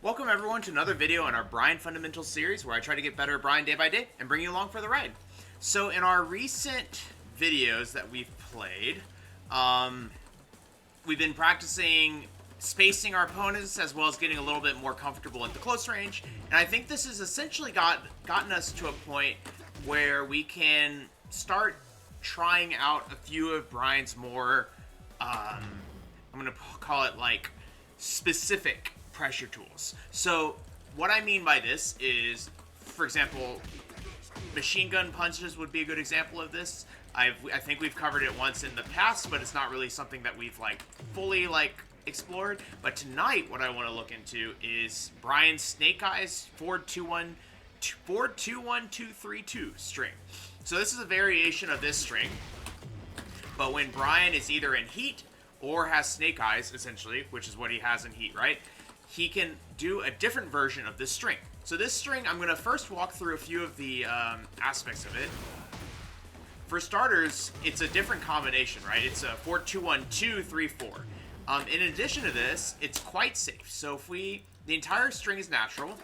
Welcome everyone to another video in our Bryan Fundamentals series where I try to get better at Bryan day by day and bring you along for the ride. So in our recent videos that we've played, we've been practicing spacing our opponents as well as getting a little bit more comfortable at the close range. And I think this has essentially gotten us to a point where we can start trying out a few of Bryan's more, I'm going to call it like specific pressure tools. So what I mean by this is, for example, machine gun punches would be a good example of this. I think we've covered it once in the past, but it's not really something that we've fully explored. But tonight, what I want to look into is Bryan's Snake Eyes 4-2-1-2-3-2 string. So this is a variation of this string, but when Bryan is either in heat or has Snake Eyes, essentially, which is what he has in heat, right? He can do a different version of this string. So this string, I'm going to first walk through a few of the aspects of it. For starters, it's a different combination, right? It's a 4-2-1-2-3-4. In addition to this, it's quite safe. So the entire string is natural,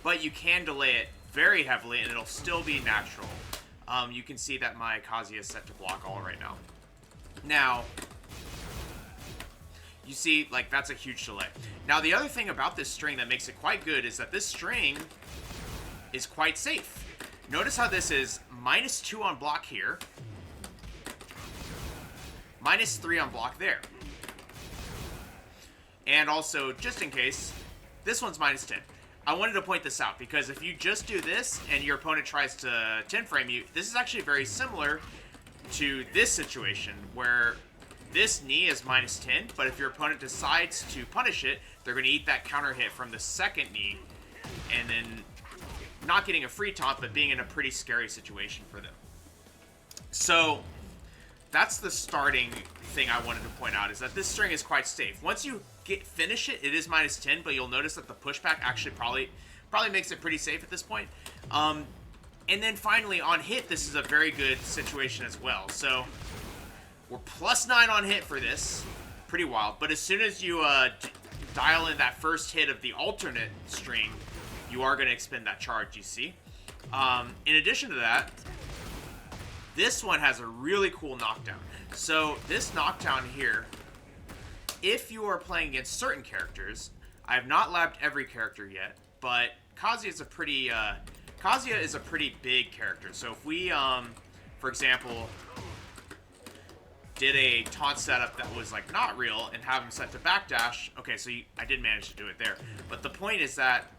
but you can delay it very heavily and it'll still be natural. You can see that my Kazuya is set to block all right now. Now, you see, that's a huge delay. Now, the other thing about this string that makes it quite good is that this string is quite safe. Notice how this is -2 on block here, -3 on block there. And also, just in case, this one's -10. I wanted to point this out because if you just do this and your opponent tries to 10 frame you, this is actually very similar to this situation where this knee is -10, but if your opponent decides to punish it, they're going to eat that counter hit from the second knee, and then not getting a free taunt, but being in a pretty scary situation for them. So that's the starting thing I wanted to point out, is that this string is quite safe. Once you finish it, it is -10, but you'll notice that the pushback actually probably makes it pretty safe at this point. And then finally, on hit, this is a very good situation as well. So we're +9 on hit for this. Pretty wild. But as soon as you dial in that first hit of the alternate string, you are going to expend that charge, you see. In addition to that, this one has a really cool knockdown. So this knockdown here, if you are playing against certain characters, I have not labbed every character yet, but Kazuya is a pretty big character. So if we, for example, did a taunt setup that was not real and have him set to backdash, okay, so I did manage to do it there. But the point is that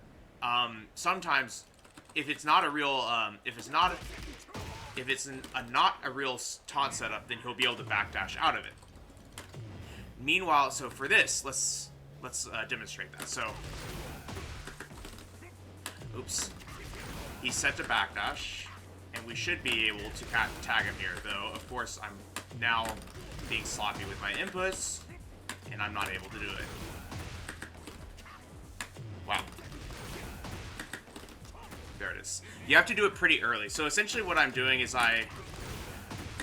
sometimes if it's not a real, if it's not a real taunt setup, then he'll be able to backdash out of it. Meanwhile, so for this, let's demonstrate that. So, oops. He's set to backdash, and we should be able to tag him here, though, of course, I'm now being sloppy with my inputs, and I'm not able to do it. Wow. There it is. You have to do it pretty early. So essentially what I'm doing is I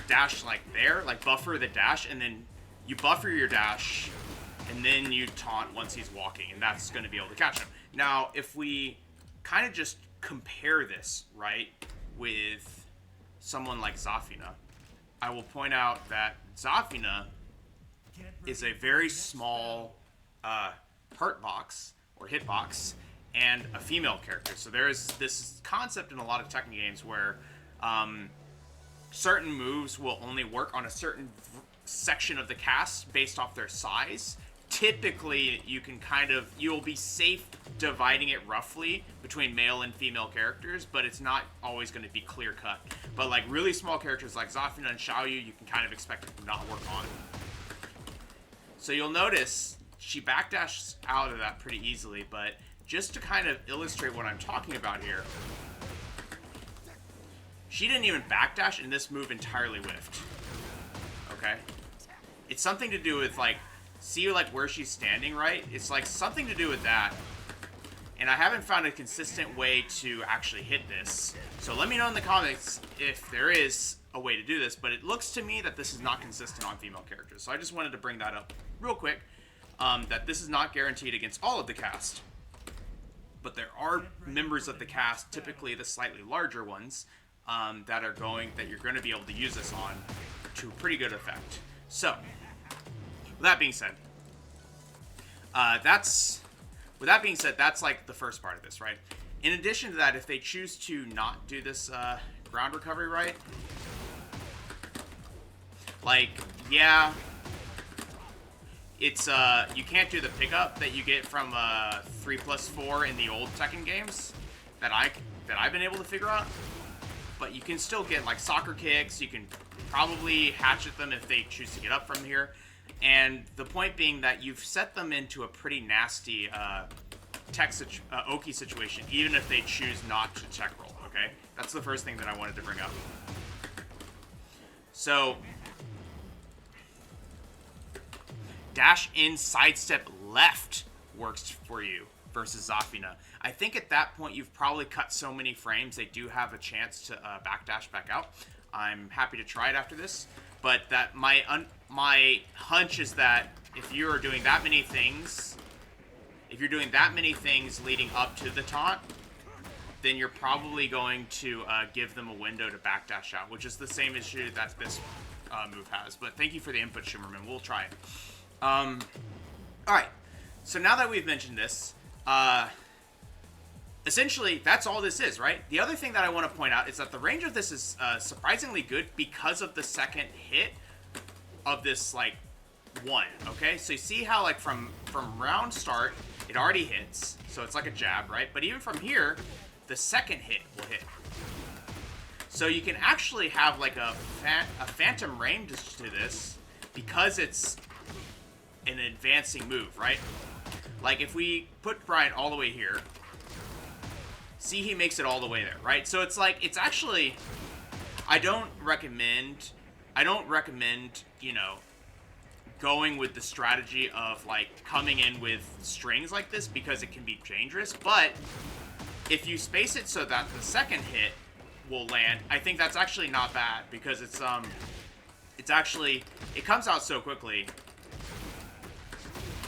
dash there, buffer the dash, and then you buffer your dash, and then you taunt once he's walking, and that's going to be able to catch him. Now, if we kind of just compare this, right, with someone like Zafina, I will point out that Zafina is a very small hurt box, or hitbox, and a female character. So there is this concept in a lot of Tekken games where certain moves will only work on a certain section of the cast based off their size. Typically, you'll be safe dividing it roughly between male and female characters, but it's not always going to be clear cut. But really small characters like Zafina and Xiaoyu, you can kind of expect it to not work on. So you'll notice she backdashes out of that pretty easily, but just to kind of illustrate what I'm talking about here, she didn't even backdash, and this move entirely whiffed. Okay? It's something to do with, see where she's standing, right? It's something to do with that. And I haven't found a consistent way to actually hit this. So let me know in the comments if there is a way to do this, but it looks to me that this is not consistent on female characters. So I just wanted to bring that up real quick. that this is not guaranteed against all of the cast. But there are members of the cast, typically the slightly larger ones, that you're going to be able to use this on to pretty good effect. So, with that being said, that's like the first part of this, right? In addition to that, if they choose to not do this ground recovery right, like, yeah, it's you can't do the pickup that you get from 3+4 in the old Tekken games that I've been able to figure out. But you can still get like soccer kicks. You can probably hatchet them if they choose to get up from here. And the point being that you've set them into a pretty nasty Oki situation, even if they choose not to check roll. Okay, that's the first thing that I wanted to bring up. So, dash in, sidestep left works for you versus Zafina. I think at that point you've probably cut so many frames they do have a chance to backdash back out. I'm happy to try it after this, but that my hunch is that if you're doing that many things, leading up to the taunt, then you're probably going to give them a window to backdash out, which is the same issue that this move has. But thank you for the input, Shimmerman. We'll try it. Alright, so now that we've mentioned this, essentially, that's all this is, right? The other thing that I want to point out is that the range of this is surprisingly good because of the second hit of this, like, one, okay? So you see how, like, from round start, it already hits, so it's like a jab, right? But even from here, the second hit will hit. So you can actually have, like, a phantom range to this because it's an advancing move, right? Like, if we put Bryan all the way here, see, he makes it all the way there, right? So it's like, it's actually, I don't recommend, you know, going with the strategy of, like, coming in with strings like this because it can be dangerous. But if you space it so that the second hit will land, I think that's actually not bad because it comes out so quickly.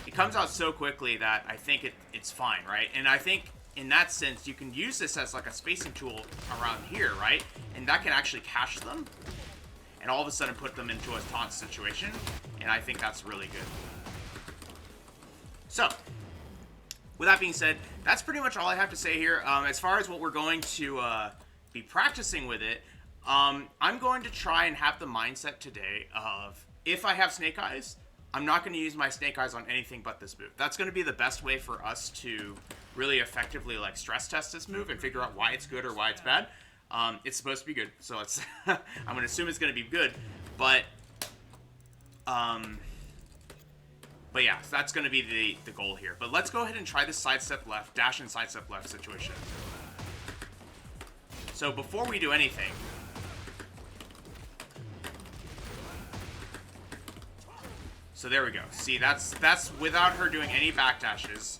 It comes out so quickly that I think it's fine, right? And I think in that sense, you can use this as like a spacing tool around here, right? And that can actually catch them and all of a sudden put them into a taunt situation. And I think that's really good. So, with that being said, that's pretty much all I have to say here. As far as what we're going to be practicing with it, I'm going to try and have the mindset today of, if I have Snake Eyes, I'm not going to use my Snake Eyes on anything but this move. That's going to be the best way for us to really effectively, like, stress test this move and figure out why it's good or why it's bad. It's supposed to be good, so it's I'm going to assume it's going to be good, but yeah, so that's going to be the goal here. But let's go ahead and try this sidestep left, dash and sidestep left situation. So before we do anything, so there we go. See, that's without her doing any backdashes,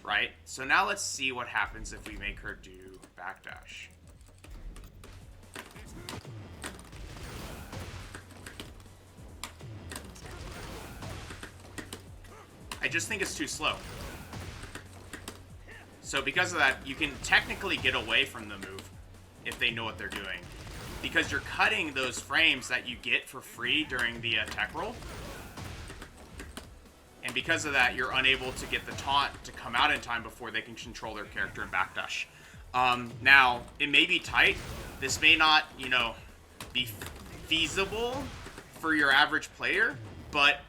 right? So now let's see what happens if we make her do backdash. I just think it's too slow. So because of that, you can technically get away from the move if they know what they're doing, because you're cutting those frames that you get for free during the tech roll. And because of that, you're unable to get the taunt to come out in time before they can control their character and backdash. Now, it may be tight. This may not, you know, be feasible for your average player, but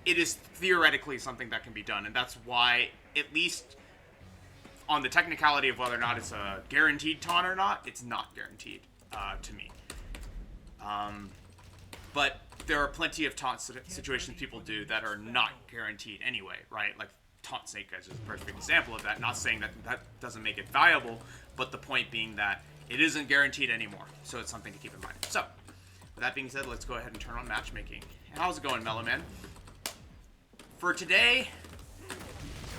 it is theoretically something that can be done. And that's why, at least on the technicality of whether or not it's a guaranteed taunt or not, it's not guaranteed to me. But there are plenty of taunt situations people do that are not guaranteed anyway, right? Like taunt Snake Eyes is a perfect example of that. Not saying that that doesn't make it viable, but the point being that it isn't guaranteed anymore. So it's something to keep in mind. So, with that being said, let's go ahead and turn on matchmaking. How's it going, Mellow Man? For today,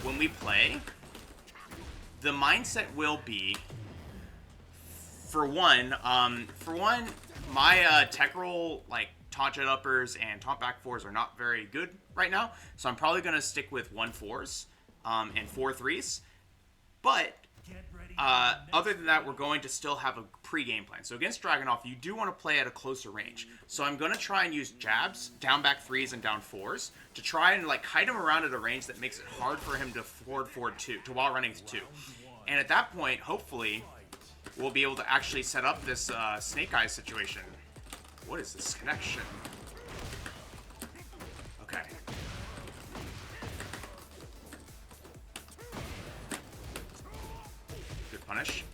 when we play, the mindset will be, for one, my tech roll, like, taunt jet uppers and taunt back 4s are not very good right now. So I'm probably going to stick with 1-4s and 4-3s. But other than that, we're going to still have a pre-game plan. So against Dragunov, you do want to play at a closer range. So I'm going to try and use jabs, down back 3s and down 4s, to try and like hide him around at a range that makes it hard for him to forward 2, to while running 2. And at that point, hopefully, we'll be able to actually set up this Snake Eyes situation. What is this connection? Okay. Good punish.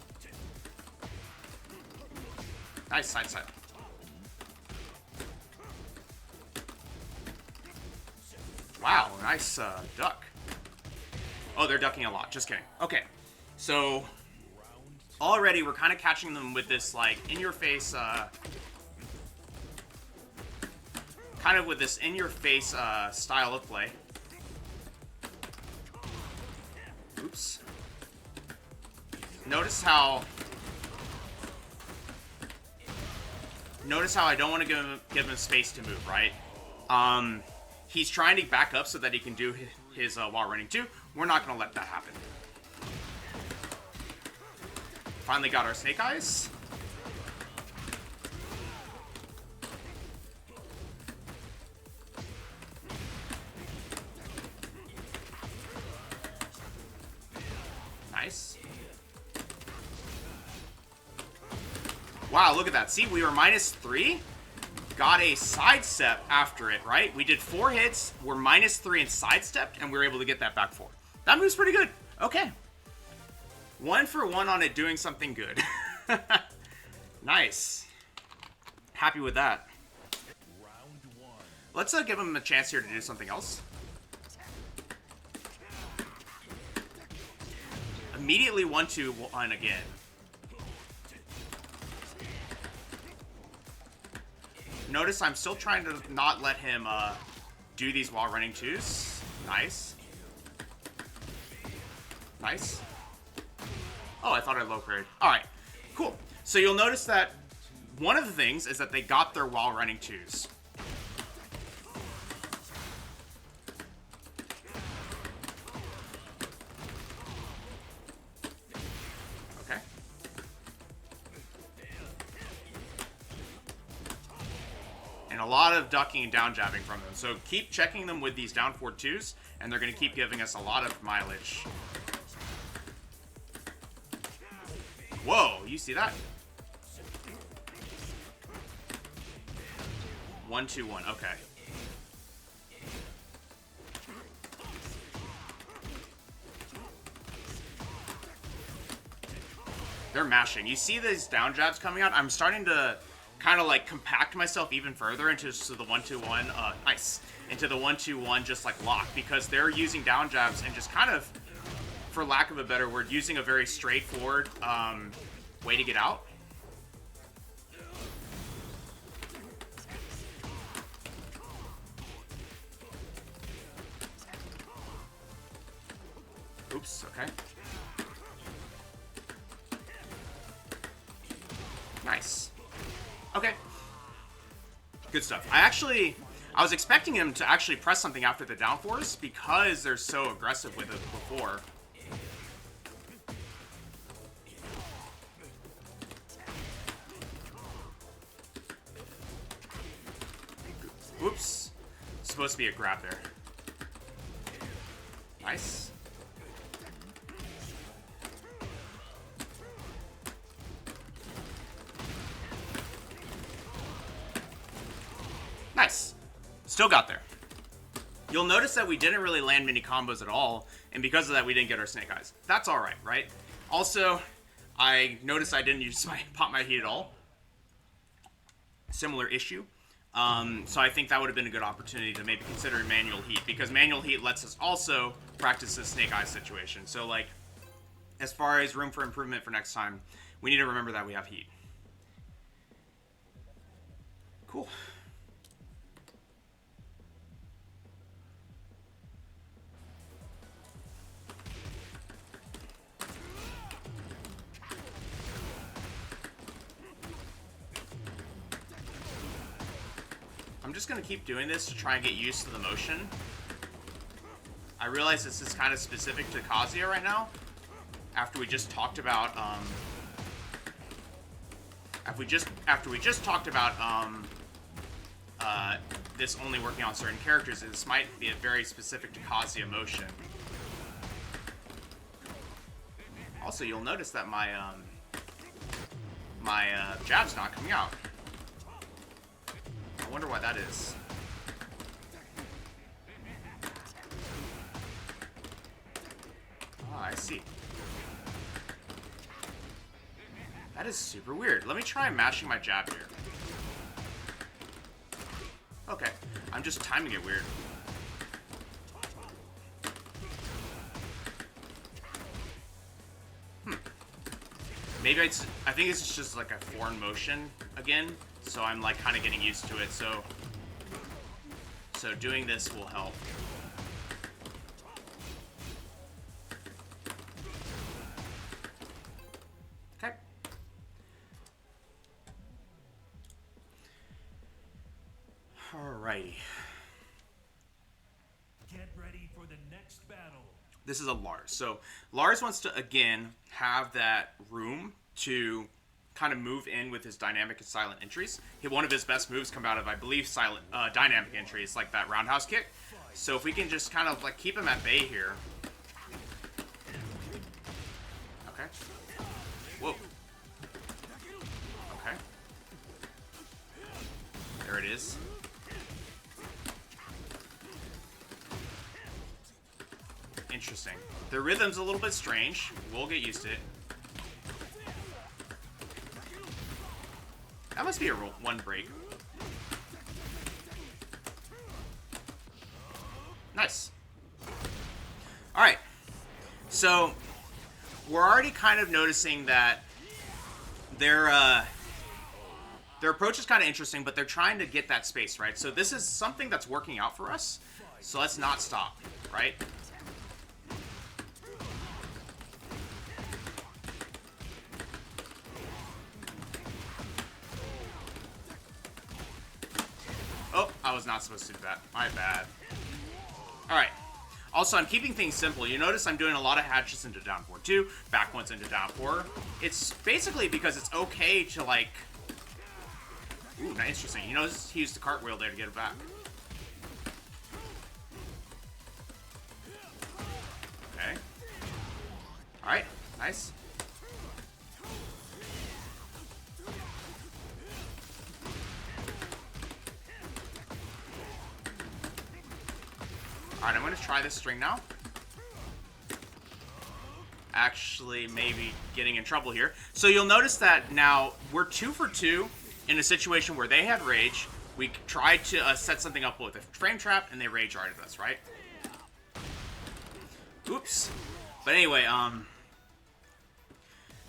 Nice side. Wow, nice duck. Oh, they're ducking a lot. Just kidding. Okay. So, already we're kind of catching them with this, like, in-your-face, kind of with this in-your-face style of play. Oops. Notice how I don't want to give him space to move, right? He's trying to back up so that he can do his while running too. We're not going to let that happen. Finally got our Snake Eyes. Nice. Wow, look at that. See, we were -3. Got a sidestep after it, right? We did 4 hits, we're -3 and sidestepped, and we were able to get that back 4. That move's pretty good. Okay. 1 for 1 on it doing something good. Nice. Happy with that. Let's give him a chance here to do something else. Immediately 1-2-1 again. Notice I'm still trying to not let him do these while running 2s. Nice. Nice. Oh, I thought I low parried. Alright, cool. So you'll notice that one of the things is that they got their while running 2s. Okay. And a lot of ducking and down jabbing from them. So keep checking them with these down forward 2s, and they're going to keep giving us a lot of mileage. Whoa, you see that? 1-2-1, okay. They're mashing. You see these down jabs coming out? I'm starting to kind of like compact myself even further into the 1-2-1. Nice. Into the 1-2-1 just like lock, because they're using down jabs and just kind of, for lack of a better word, using a very straightforward way to get out. Oops, okay. Nice. Okay. Good stuff. I was expecting him to actually press something after the down force because they're so aggressive with it before. Oops. Supposed to be a grab there. Nice. Nice. Still got there. You'll notice that we didn't really land many combos at all, and because of that, we didn't get our Snake Eyes. That's alright, right? Also, I noticed I didn't use my pop my heat at all. Similar issue. So I think that would have been a good opportunity to maybe consider manual heat, because manual heat lets us also practice the Snake Eyes situation. So, like, as far as room for improvement for next time, we need to remember that we have heat. Cool. I'm just gonna keep doing this to try and get used to the motion. I realize this is kind of specific to Kazuya right now. After we just talked about, after we just talked about, this only working on certain characters, this might be a very specific to Kazuya motion. Also, you'll notice that my, jab's not coming out. I wonder why that is. Ah, I see. That is super weird. Let me try mashing my jab here. Okay, I'm just timing it weird. Maybe I think it's just like a foreign motion again, so I'm like kind of getting used to it. So doing this will help. Okay. Alrighty. Get ready for the next battle. This is a Lars. So Lars wants to, again, have that room to kind of move in with his dynamic and silent entries. One of his best moves come out of, I believe, silent dynamic entries, like that roundhouse kick. So if we can just kind of like keep him at bay here. Okay. Whoa. Okay. There it is. Interesting. The rhythm's a little bit strange. We'll get used to it. That must be a one break. Nice. Alright. So, we're already kind of noticing that their approach is kind of interesting, but they're trying to get that space, right? So this is something that's working out for us. So let's not stop, right? Oh, I was not supposed to do that. My bad. Alright. Also, I'm keeping things simple. You notice I'm doing a lot of hatches into down 4-2, back ones into down 4. It's basically because it's okay to, like... Ooh, interesting. You notice he used the cartwheel there to get it back. Okay. Alright, nice. Alright, I'm going to try this string now. Actually, maybe getting in trouble here. So you'll notice that now we're 2 for 2 in a situation where they had rage. We tried to set something up with a frame trap, and they rage arted us, right? Oops. But anyway,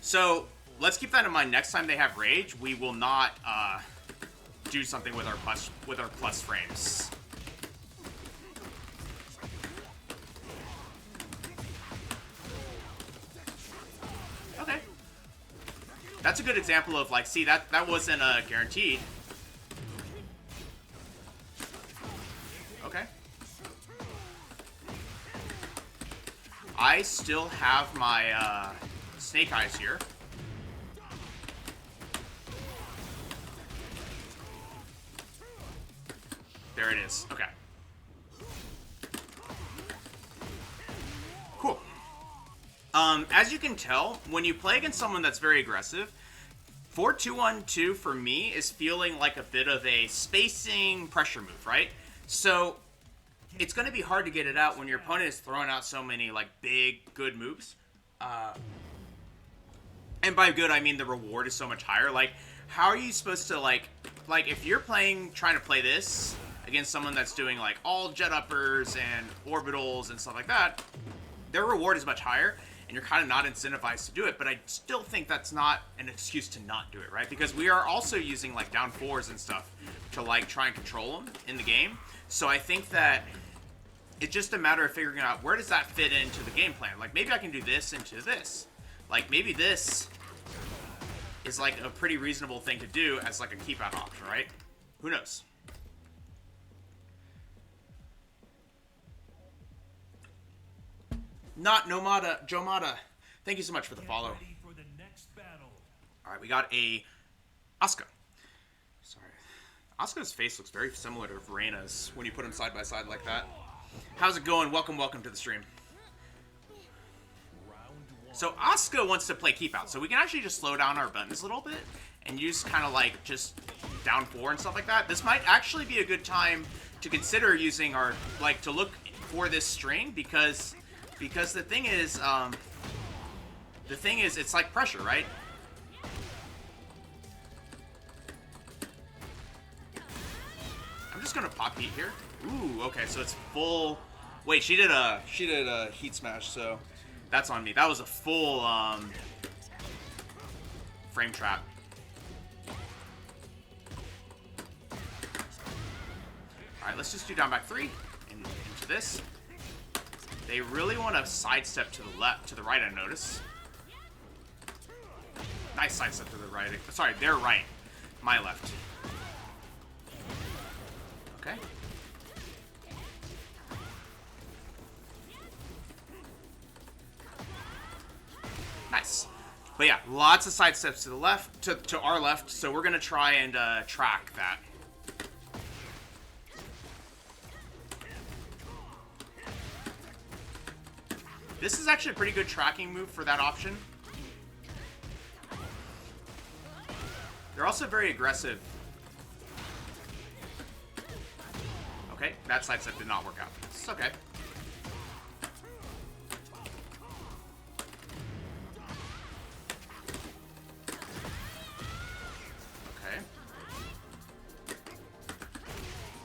so let's keep that in mind. Next time they have rage, we will not do something with our plus frames. Okay. That's a good example of, like, see, that wasn't guaranteed. Okay. I still have my snake eyes here. There it is. Okay. Cool. As you can tell, when you play against someone that's very aggressive, 4-2-1-2 for me is feeling like a bit of a spacing pressure move, right? So it's going to be hard to get it out when your opponent is throwing out so many, like, big, good moves. And by good, I mean the reward is so much higher. Like, how are you supposed to, like, if you're trying to play this against someone that's doing, like, all jet uppers and orbitals and stuff like that, their reward is much higher, and you're kind of not incentivized to do it. But I still think that's not an excuse to not do it, right? Because we are also using, like, down 4s and stuff to, like, try and control them in the game. So I think that it's just a matter of figuring out where does that fit into the game plan. Like, maybe I can do this into this. Like, maybe this is, like, a pretty reasonable thing to do as, like, a keep out option, right? Who knows? Not Nomada, Jomada. Thank you so much for the follow. Ready for the next battle. All right, we got a Asuka. Sorry. Asuka's face looks very similar to Reina's when you put them side by side like that. How's it going? Welcome to the stream. So Asuka wants to play keep out, so we can actually just slow down our buttons a little bit and use kind of like just down 4 and stuff like that. This might actually be a good time to consider using our, like, to look for this string because the thing is it's like pressure, right? I'm just gonna pop heat here. Ooh, okay, so it's full. Wait, she did a heat smash, so that's on me. That was a full frame trap. All right, let's just do down back 3 into this. They really want to sidestep to the left, to the right. I notice. Nice sidestep to the right. Sorry, their right, my left. Okay. Nice. But yeah, lots of side steps to the left, to our left, so we're going to try and track that. This is actually a pretty good tracking move for that option. They're also very aggressive. Okay, that side step did not work out. It's okay. Okay.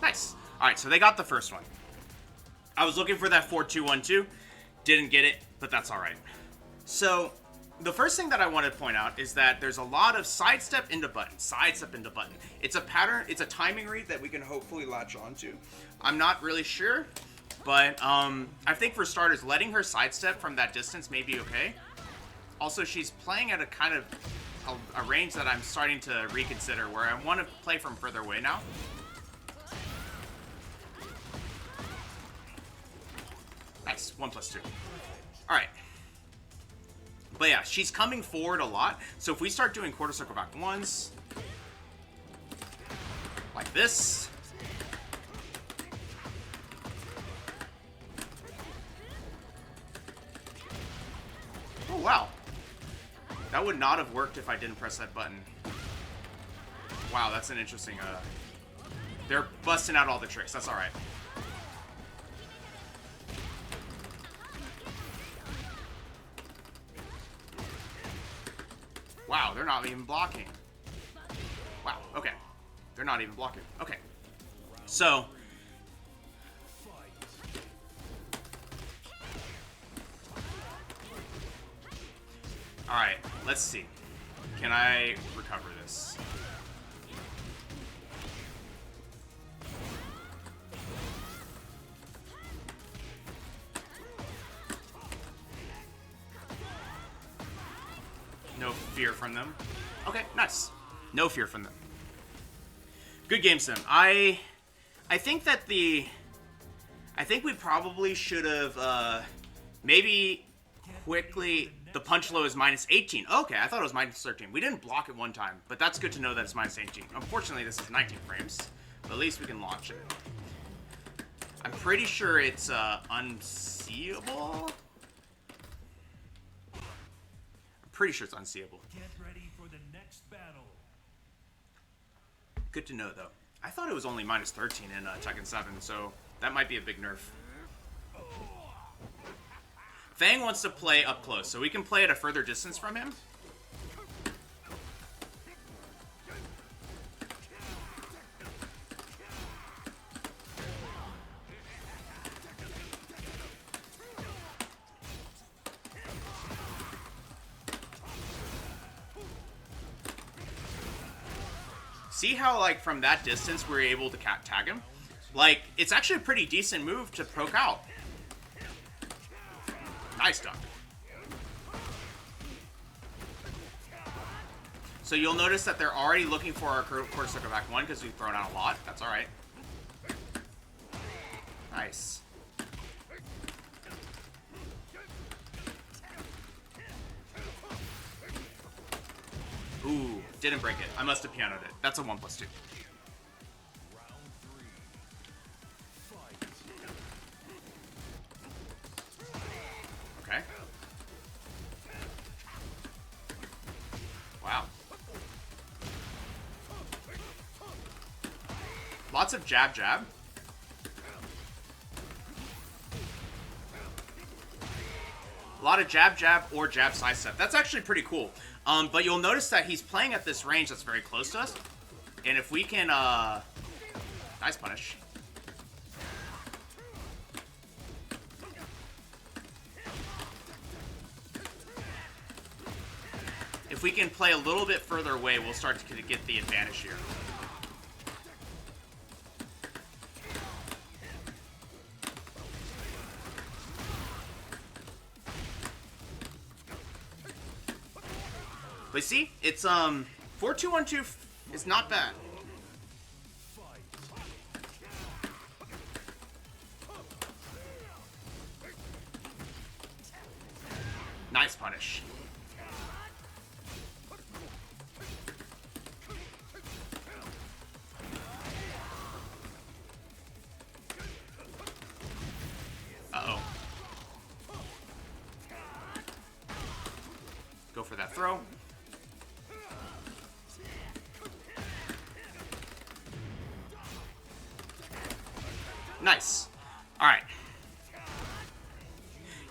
Nice. Alright, so they got the first one. I was looking for that 4-2-1-2. Didn't get it, but that's alright. So, the first thing that I want to point out is that there's a lot of sidestep into button, sidestep into button. It's a pattern, it's a timing read that we can hopefully latch onto. I'm not really sure, but I think for starters, letting her sidestep from that distance may be okay. Also, she's playing at a kind of a range that I'm starting to reconsider, where I want to play from further away now. Nice, 1+2. Alright. But yeah, she's coming forward a lot. So if we start doing quarter circle back ones, like this. Oh, wow. That would not have worked if I didn't press that button. Wow, that's an interesting, they're busting out all the tricks. That's alright. Wow, they're not even blocking. Wow, okay. They're not even blocking. Okay. So. Alright, let's see. Can I recover this? No fear from them. Okay, nice. No fear from them. Good game sim. I think that I think we probably should have maybe quickly. The punch low is -18. Okay, I thought it was -13. We didn't block it one time, but that's good to know that it's -18. Unfortunately, this is 19 frames, but at least we can launch it. I'm pretty sure it's unseeable. Pretty sure it's unseeable. Get ready for the next battle. Good to know, though. I thought it was only -13 in Tekken 7, so that might be a big nerf. Fang wants to play up close, so we can play at a further distance from him. See how, like, from that distance we're able to tag him? Like, it's actually a pretty decent move to poke out. Nice dunk. So you'll notice that they're already looking for our quarter circle back one because we've thrown out a lot. That's alright. Nice. Ooh, didn't break it. I must have pianoed it. That's a 1+2. Okay. Wow. Lots of jab, jab. A lot of jab, jab, or jab sidestep. That's actually pretty cool. But you'll notice that he's playing at this range that's very close to us. And if we can, nice punish. If we can play a little bit further away, we'll start to get the advantage here. But see, it's 4-2-1-2 is not bad. Nice punish. Uh-oh. Go for that throw. Nice. Alright.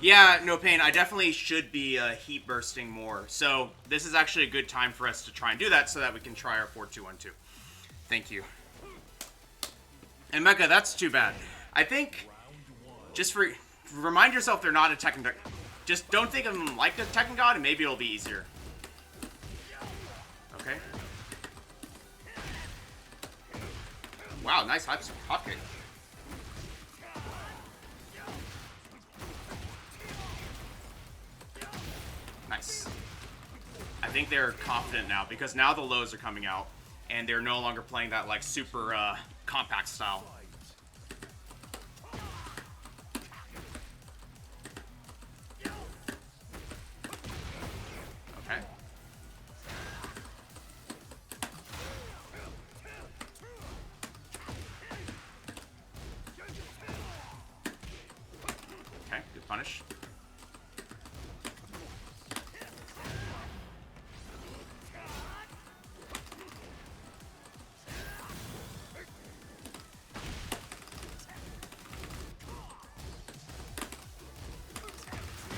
Yeah, no pain. I definitely should be heat bursting more. So this is actually a good time for us to try and do that so that we can try our 4-2-1-2. Thank you. And Mecha, that's too bad. I think, just remind yourself they're not a Tekken god. Just don't think of them like a Tekken god and maybe it'll be easier. Okay. Wow, nice hop kick. Nice. I think they're confident now because now the lows are coming out and they're no longer playing that like super compact style. Okay. Okay, good punish.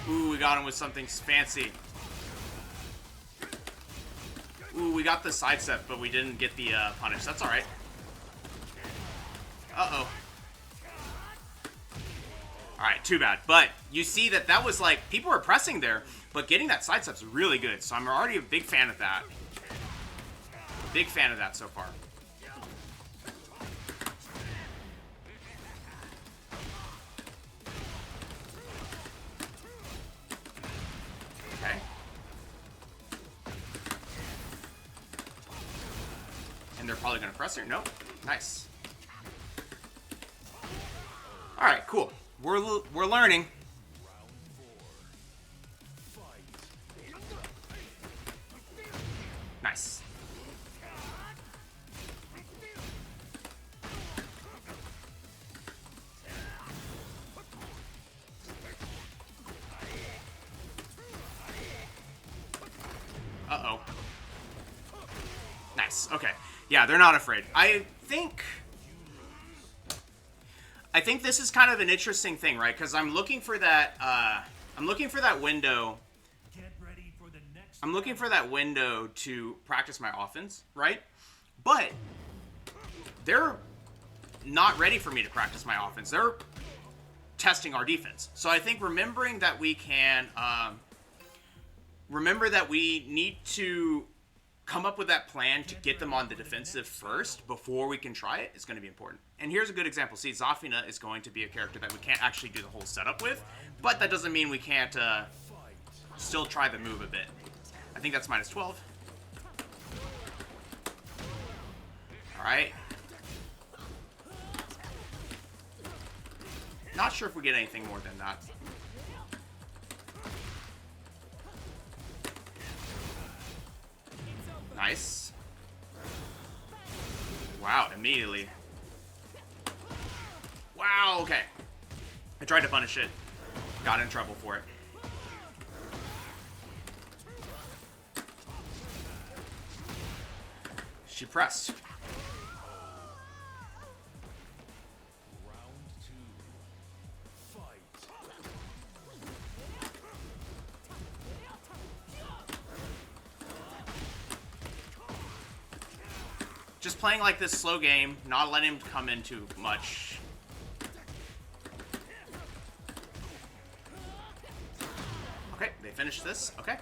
Ooh, we got him with something fancy. Ooh, we got the sidestep, but we didn't get the punish. That's alright. Uh-oh. Alright, too bad. But you see that was like, people were pressing there, but getting that sidestep's really good. So I'm already a big fan of that. Big fan of that so far. Okay. And they're probably going to press here. Nope. Nice. All right, cool. We're learning. Nice. Uh-oh. Nice. Okay. Yeah, they're not afraid. I think this is kind of an interesting thing, right? Because I'm looking for that. I'm looking for that window. I'm looking for that window to practice my offense, right? But they're not ready for me to practice my offense. They're testing our defense. So I think remembering that we can, remember that we need to come up with that plan to get them on the defensive first before we can try it is going to be important. And here's a good example. See, Zafina is going to be a character that we can't actually do the whole setup with, but that doesn't mean we can't still try the move a bit. I think that's minus 12. All right. Not sure if we get anything more than that. Nice. Wow, immediately. Wow, okay. I tried to punish it. Got in trouble for it. She pressed. Round 2. Fight. Just playing like this slow game, not letting him come in too much. Okay, they finished this. Okay.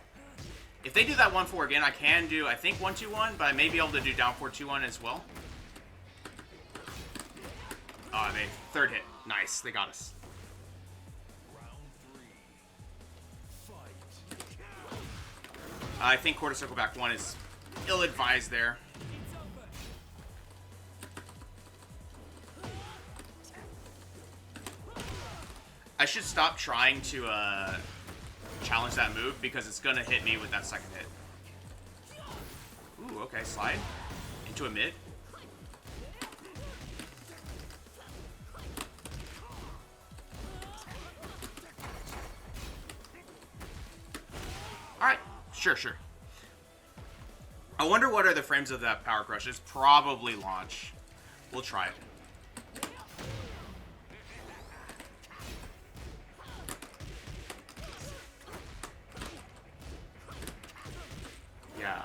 If they do that 1-4 again, I can do, I think, 1-2-1, but I may be able to do down 4-2-1 as well. Oh, they third hit. Nice, they got us. Round 3. Fight. I think quarter circle back 1 is ill-advised there. I should stop trying to challenge that move because it's gonna hit me with that second hit. Ooh, okay, slide into a mid. Alright, sure. I wonder what are the frames of that power crush. It's probably launch. We'll try it. Yeah.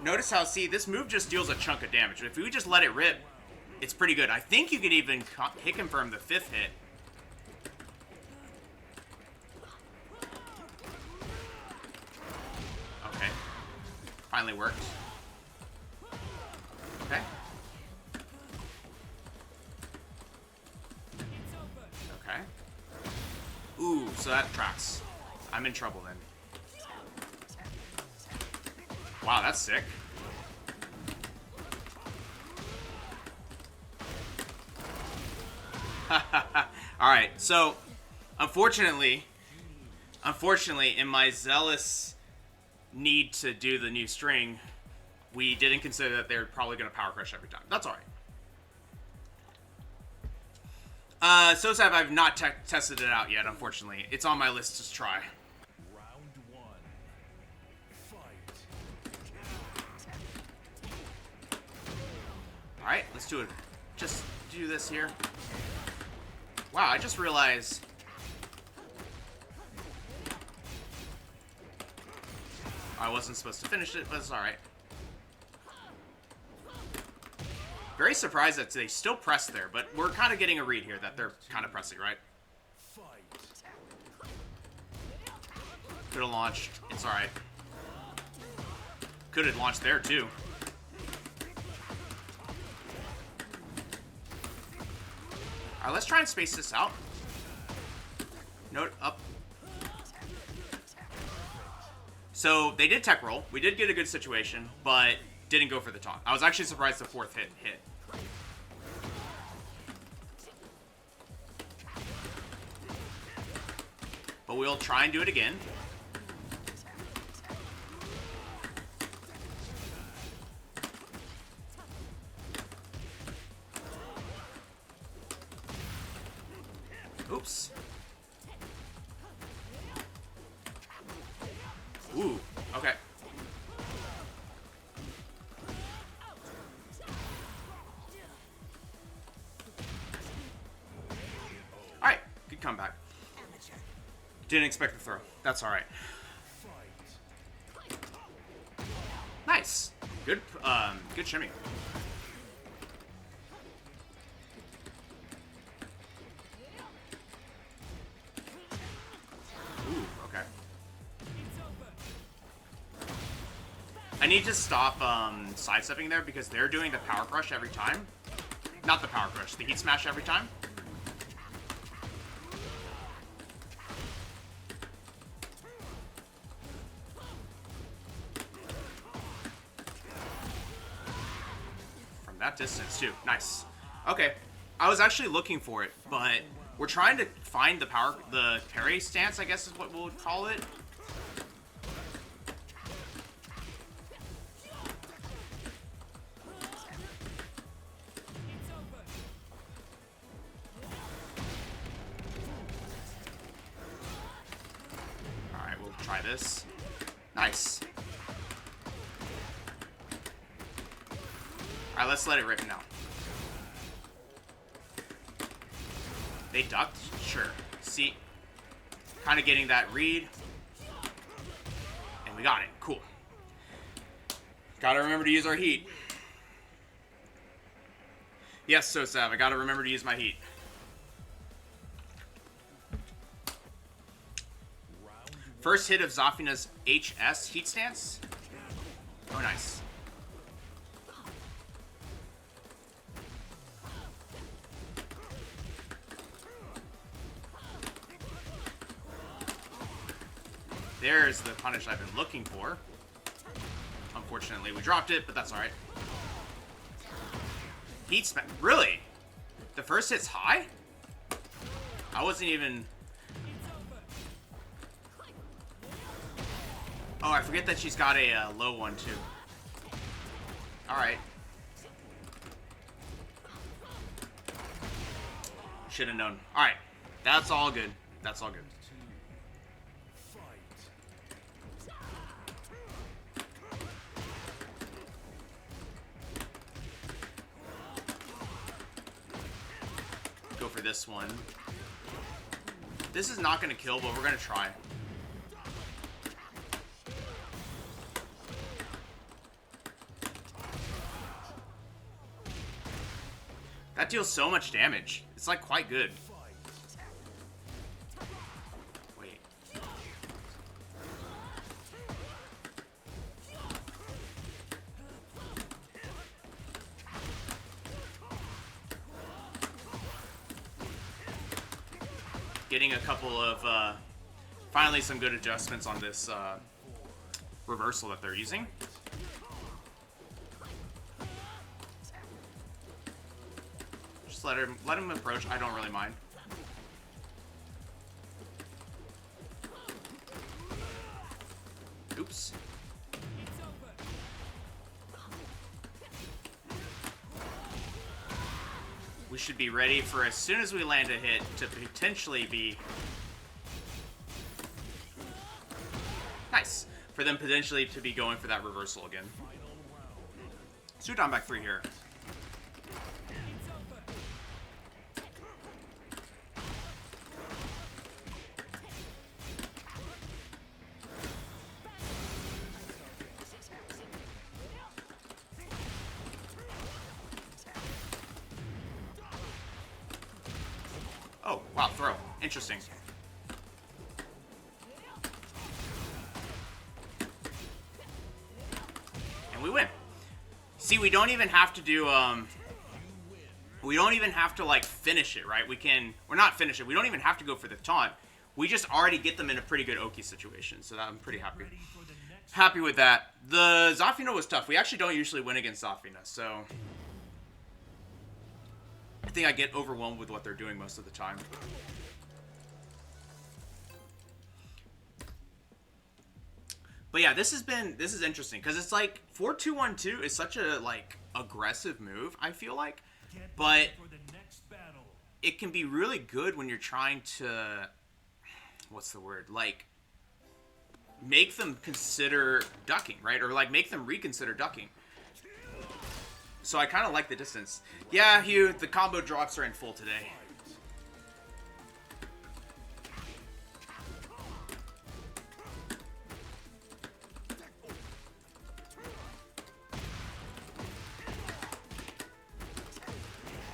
Notice how, see, this move just deals a chunk of damage. If we just let it rip, it's pretty good. I think you can even hit confirm the 5th hit. Okay. Finally worked. Okay. Okay. Ooh, so that tracks. I'm in trouble then. Wow, that's sick. Alright, so unfortunately, in my zealous need to do the new string, we didn't consider that they're probably going to power crush every time. That's alright. So sad I've not tested it out yet, unfortunately. It's on my list to try. Round 1. Fight. Alright, let's do it. Just do this here. Wow, I just realized... I wasn't supposed to finish it, but it's alright. Very surprised that they still press there, but we're kind of getting a read here that they're kind of pressing, right? Fight. Could have launched. It's alright. Could have launched there, too. Alright, let's try and space this out. Note up. So, they did tech roll. We did get a good situation, but didn't go for the taunt. I was actually surprised the 4th hit. But we'll try and do it again. Oops. Ooh, okay. Alright, good comeback. Didn't expect the throw. That's alright. Nice. Good, good shimmy. Ooh, okay. I need to stop sidestepping there because they're doing the power crush every time. Not the power crush, the heat smash every time. From that distance too. Nice. Okay. I was actually looking for it, but we're trying to find the parry stance, I guess is what we'll call it. try this. Nice. Alright, let's let it rip now. They ducked? Sure. See? Kind of getting that read. And we got it. Cool. Gotta remember to use our heat. Yes, so Sav, I gotta remember to use my heat. First hit of Zafina's HS heat stance. Oh, nice. There's the punish I've been looking for. Unfortunately, we dropped it, but that's alright. Heat smack. Really? The first hit's high? I wasn't even... Oh, I forget that she's got a low one, too. Alright. Should have known. Alright. That's all good. That's all good. Go for this one. This is not going to kill, but we're going to try. That deals so much damage. It's like quite good. Wait. Getting a couple of, finally some good adjustments on this reversal that they're using. Just let him approach. I don't really mind. Oops. We should be ready for, as soon as we land a hit, to potentially be... Nice. For them potentially to be going for that reversal again. Sudan back 3 here. Oh, wow, throw. Interesting. And we win. See, we don't even have to do, we don't even have to, like, finish it, right? We can, or not finish it, we don't even have to go for the taunt. We just already get them in a pretty good Oki situation, so that I'm pretty happy. Happy with that. The Zafina was tough. We actually don't usually win against Zafina, so... I think I get overwhelmed with what they're doing most of the time. But yeah, this is interesting because it's like 4-2-1-2 is such a like aggressive move, I feel like, but it can be really good when you're trying to, what's the word, like make them consider ducking, right? Or like make them reconsider ducking. So I kind of like the distance. Yeah, Hugh, the combo drops are in full today.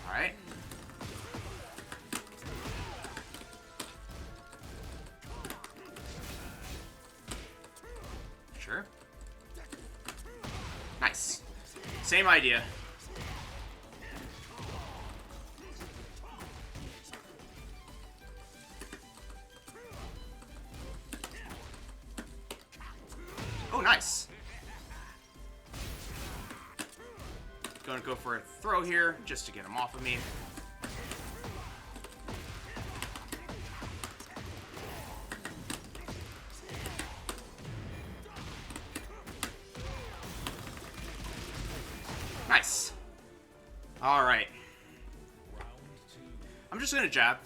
Alright. Sure. Nice. Same idea. Oh, nice. Gonna go for a throw here, just to get him off of me. Nice. Alright. I'm just gonna jab.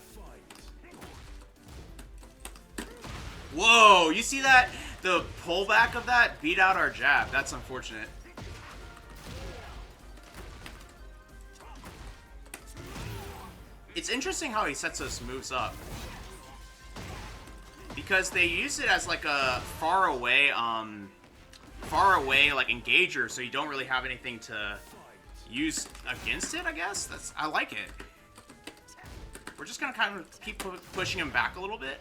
Whoa, you see that? The pullback of that beat out our jab. That's unfortunate. It's interesting how he sets those moves up. Because they use it as like a far away like engager, so you don't really have anything to use against it, I guess. I like it. We're just gonna kind of keep pushing him back a little bit.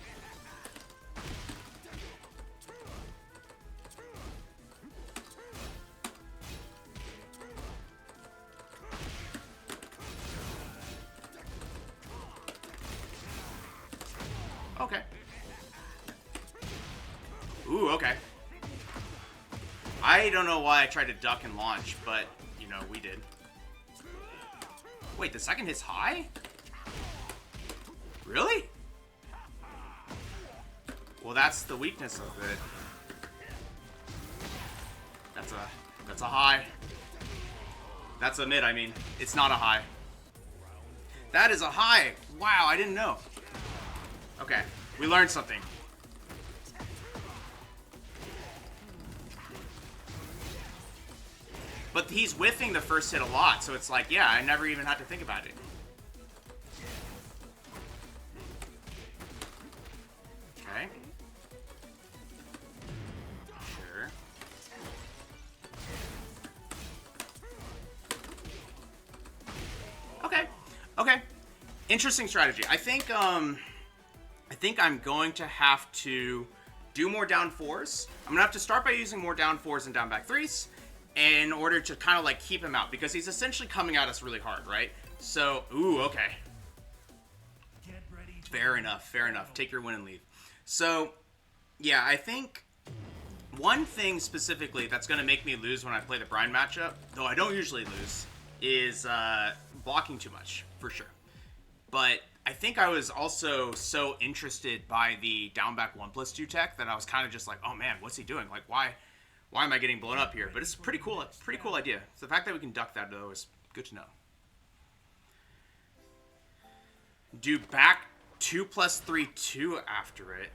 Okay. Ooh, okay. I don't know why I tried to duck and launch, but, you know, we did. Wait, the second hit's high? Really? Well, that's the weakness of it. That's a high. That's a mid, I mean. It's not a high. That is a high. Wow, I didn't know. Okay, we learned something. But he's whiffing the first hit a lot, so it's like, yeah, I never even had to think about it. Okay. Sure. Okay. Okay. Interesting strategy. I think I'm going to have to do more down fours. I'm gonna have to start by using more down fours and down back threes in order to kind of like keep him out, because he's essentially coming at us really hard, right? So, ooh, okay. Fair enough, fair enough. Take your win and leave. So, yeah, I think one thing specifically that's going to make me lose when I play the Bryan matchup, though I don't usually lose, is blocking too much, for sure. But I think I was also so interested by the down back 1+2 tech that I was kind of just like, oh man, what's he doing? Like, why am I getting blown up here? But it's pretty cool. It's a pretty cool idea. So the fact that we can duck that, though, is good to know. Do back 2+3 2 after it.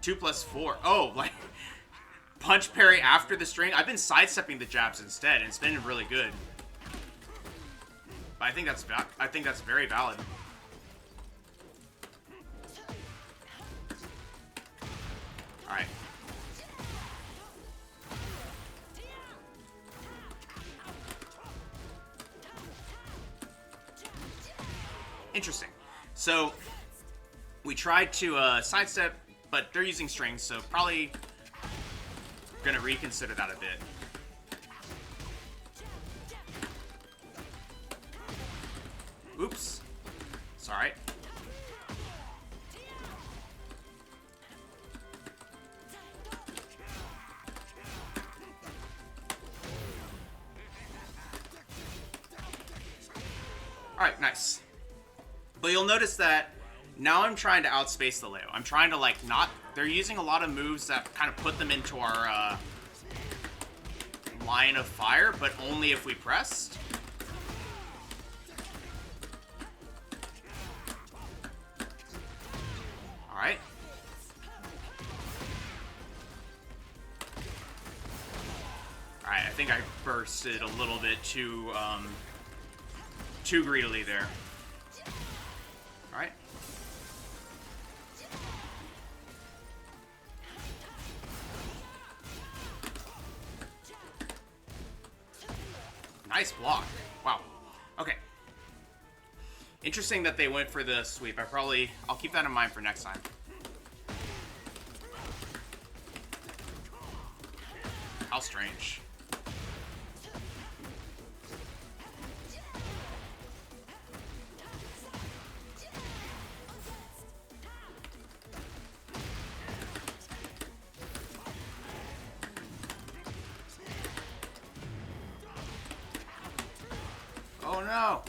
2+4. Oh, like punch parry after the string. I've been sidestepping the jabs instead, and it's been really good. But I think that's very valid. All right. Interesting. So we tried to sidestep, but they're using strings, so probably gonna reconsider that a bit. Oops. Sorry. Alright, nice. But you'll notice that now I'm trying to outspace the Leo. I'm trying to, like, not... They're using a lot of moves that kind of put them into our line of fire, but only if we pressed. Alright. Alright, I think I bursted a little bit too greedily there. Alright. Nice block. Wow. Okay. Interesting that they went for the sweep. I'll keep that in mind for next time. How strange. Oh no!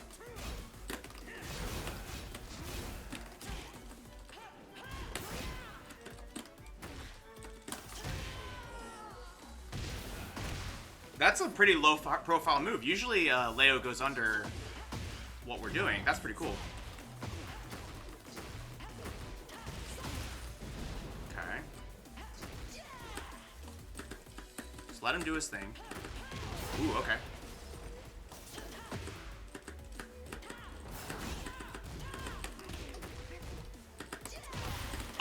That's a pretty low profile move. Usually Leo goes under what we're doing. That's pretty cool. Okay. Just let him do his thing. Ooh, okay.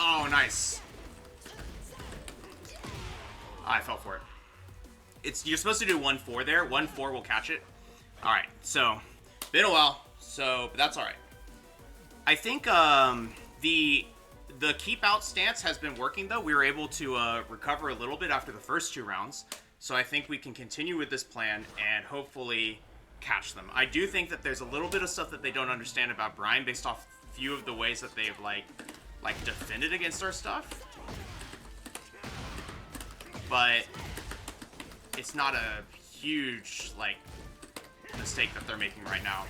Oh, nice. I fell for it. You're supposed to do 1-4 there. 1-4 will catch it. All right, so been a while, but that's all right. I think the keep out stance has been working though. We were able to recover a little bit after the first 2 rounds, so I think we can continue with this plan and hopefully catch them. I do think that there's a little bit of stuff that they don't understand about Bryan based off a few of the ways that they've like defended against our stuff, but it's not a huge mistake that they're making right now.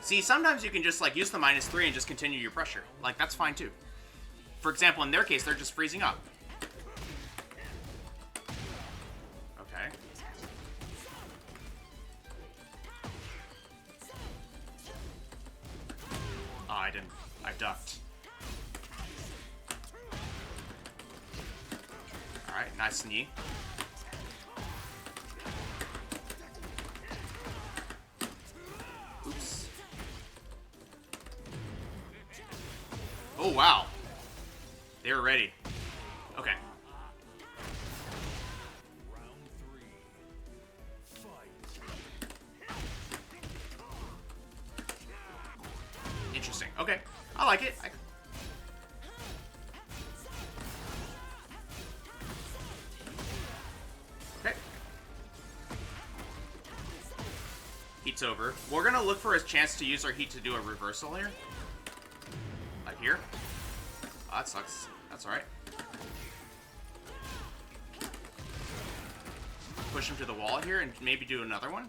See, sometimes you can just use the -3 and just continue your pressure. That's fine too. For example, in their case, they're just freezing up. Okay. Oh, I didn't. I ducked. Alright, nice knee. Oops. Oh, wow. They were ready. Okay. Round 3. Fight. Interesting. Okay. I like it. Okay. Heat's over. We're gonna look for a chance to use our heat to do a reversal here. Like here. Oh, that sucks. That's alright. Push him to the wall here and maybe do another one.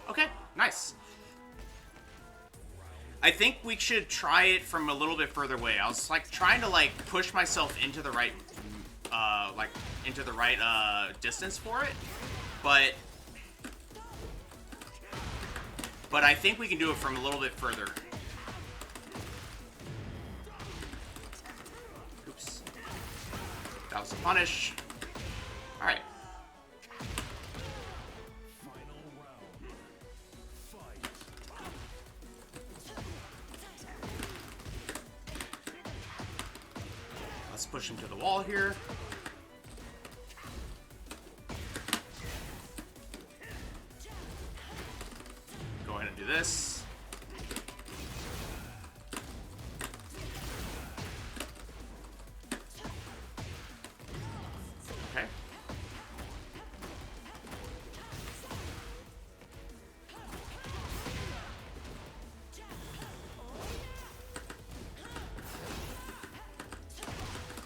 Okay, nice. I think we should try it from a little bit further away. I was trying to push myself into the right distance for it, but I think we can do it from a little bit further. Oops. That was a punish. All right. Final round. Fight. Let's push him to the wall here. Go ahead and do this. Okay.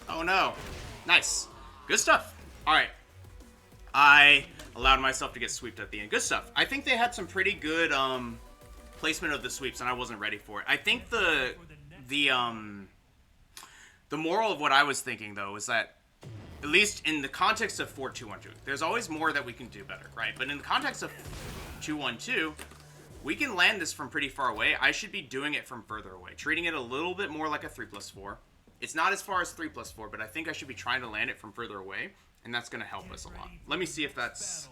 Oh no. Nice. Good stuff. All right. I allowed myself to get sweeped at the end. Good stuff. I think they had some pretty good placement of the sweeps, and I wasn't ready for it. I think the moral of what I was thinking though is that, at least in the context of 4-2-1-2, there's always more that we can do better, right? But in the context of 2-1-2, we can land this from pretty far away. I should be doing it from further away, treating it a little bit more like a 3+4. It's not as far as 3+4, but I think I should be trying to land it from further away, and that's going to help us a lot. Let me see if that's,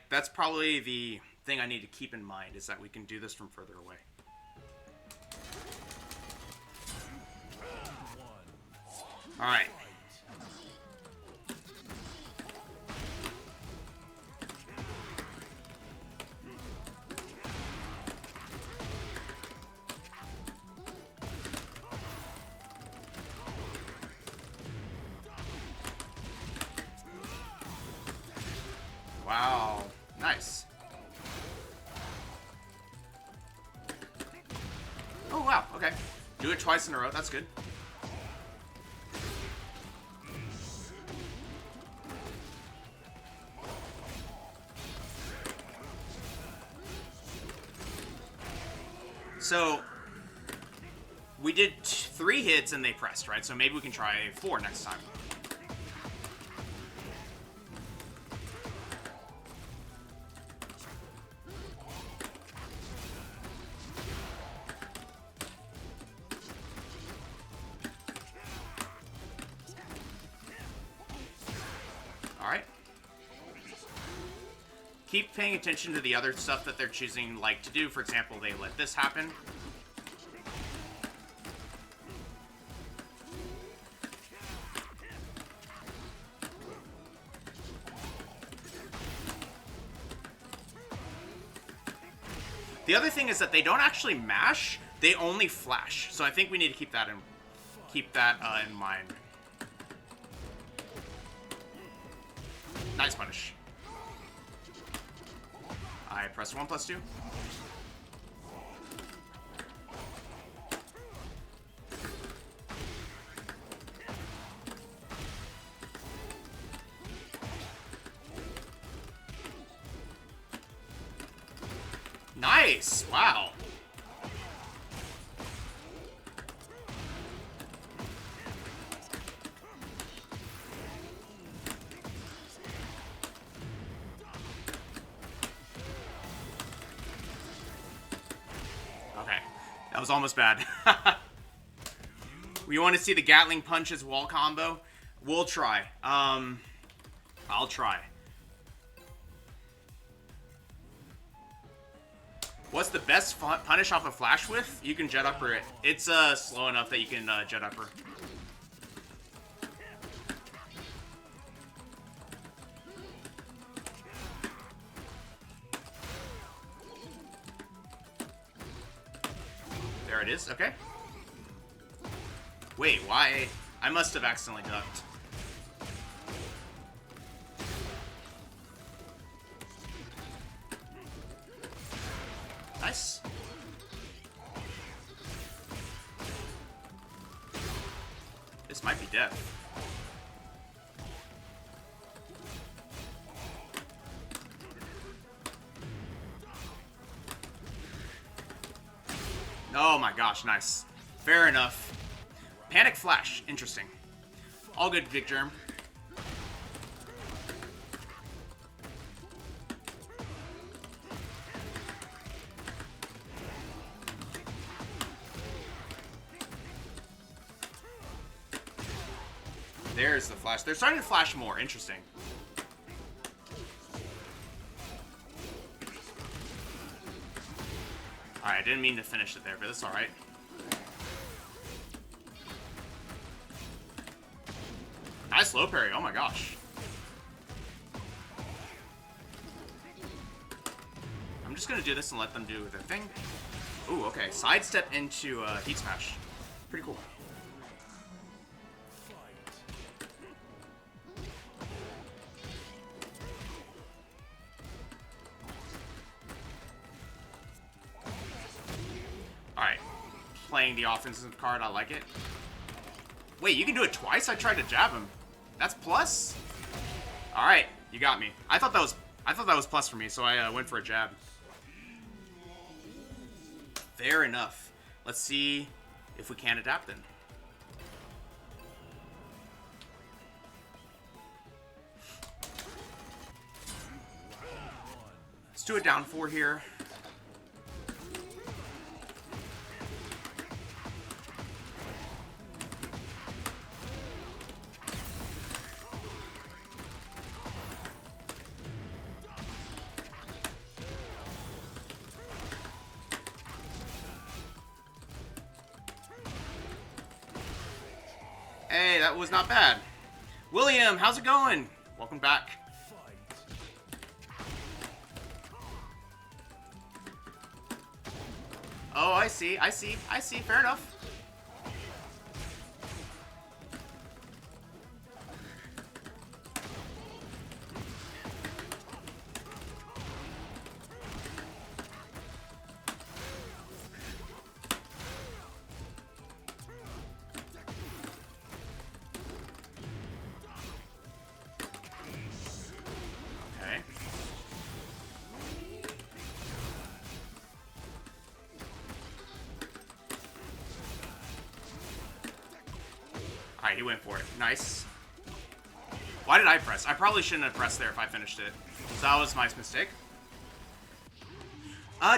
that's probably the thing I need to keep in mind, is that we can do this from further away. All right. Wow. Nice. Oh, wow. Okay. Do it twice in a row. That's good. So, we did 3 hits and they pressed, right? So maybe we can try 4 next time. keep paying attention to the other stuff that they're choosing, like, to do. For example, they let this happen. The other thing is that they don't actually mash; they only flash. So I think we need to keep that in mind. Nice punish. I press 1+2. Nice! Wow. Okay. That was almost bad. We want to see the Gatling punches wall combo? We'll try. I'll try. What's the best punish off a flash with? You can jet upper it. It's slow enough that you can jet upper. There it is. Okay. Wait, why? I must have accidentally ducked. Nice. This might be death. Oh my gosh, nice. Fair enough. Panic Flash. Interesting. All good, Big Germ. There's the flash. They're starting to flash more. Interesting. Alright, I didn't mean to finish it there, but that's alright. Nice low parry. Oh my gosh. I'm just going to do this and let them do their thing. Ooh, okay. Sidestep into Heat Smash. Pretty cool. Alright. Playing the offensive card, I like it. Wait, you can do it twice? I tried to jab him. That's plus? Alright, you got me. I thought that was plus for me, so I went for a jab. Fair enough. Let's see if we can adapt then. Let's do a down 4 here. Hey, that was not bad. William, how's it going? Welcome back. Oh, I see. Fair enough. Alright, he went for it. Nice. Why did I press? I probably shouldn't have pressed there if I finished it. So that was my mistake.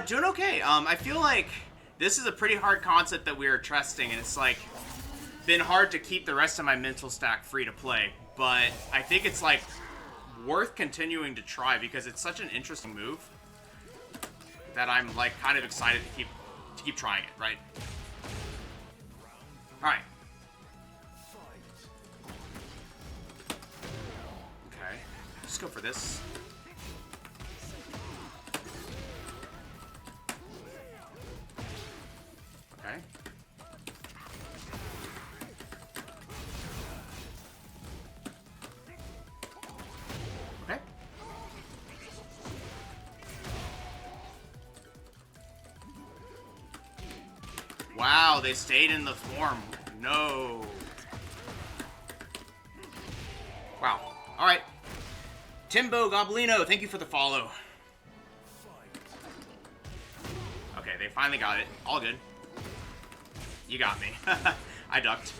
Doing okay. I feel like this is a pretty hard concept that we are trusting, and it's like been hard to keep the rest of my mental stack free to play. But I think it's like worth continuing to try because it's such an interesting move that I'm like kind of excited to keep trying it, right? All right. Okay. Just go for this. Okay. Okay. Wow, they stayed in the form. No. Wow. All right. Timbo Goblino, thank you for the follow. Okay, they finally got it. All good. You got me. I ducked.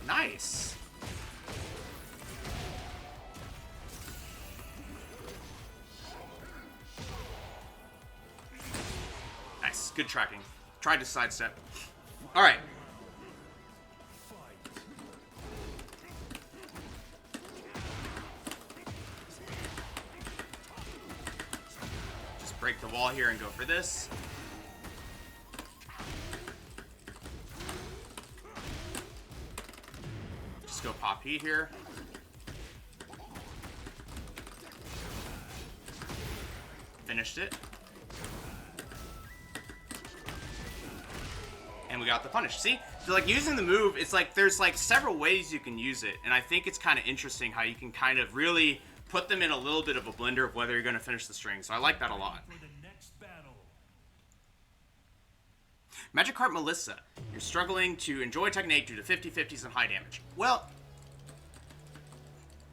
Nice. Nice. Good tracking. Tried to sidestep. All right. Just break the wall here and go for this. Just go pop heat here. Finished it. And we got the punish. See? So like using the move, it's like there's like several ways you can use it. And I think it's kind of interesting how you can kind of really put them in a little bit of a blender of whether you're going to finish the string. So I like that a lot. Magikarp Melissa, you're struggling to enjoy Tekken 8 due to 50/50s and high damage. Well,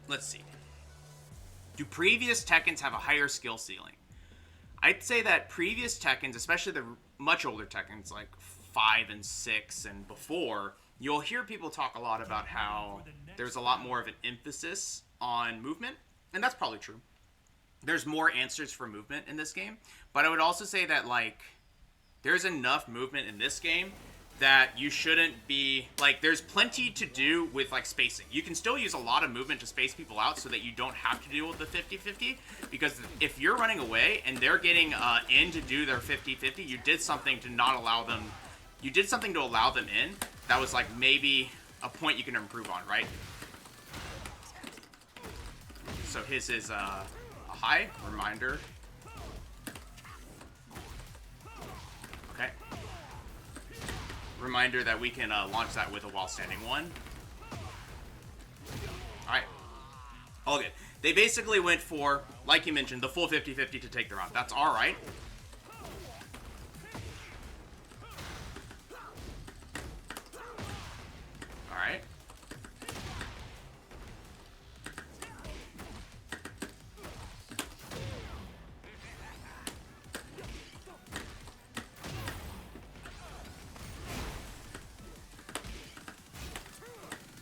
let's see. Do previous Tekkens have a higher skill ceiling? I'd say that previous Tekkens, especially the much older Tekkens, like 5 and 6 and before, you'll hear people talk a lot about how there's a lot more of an emphasis on movement, and that's probably true. There's more answers for movement in this game, but I would also say that, like, there's enough movement in this game that you shouldn't be, like, there's plenty to do with, like, spacing. You can still use a lot of movement to space people out so that you don't have to deal with the 50/50, because if you're running away and they're getting in to do their 50/50, you did something to not allow them, you did something to allow them in that was, like, maybe a point you can improve on, right? So his is a high reminder. Okay. Reminder that we can launch that with a while standing one. Alright. All good. They basically went for, like you mentioned, the full 50/50 to take the round. That's alright. Alright.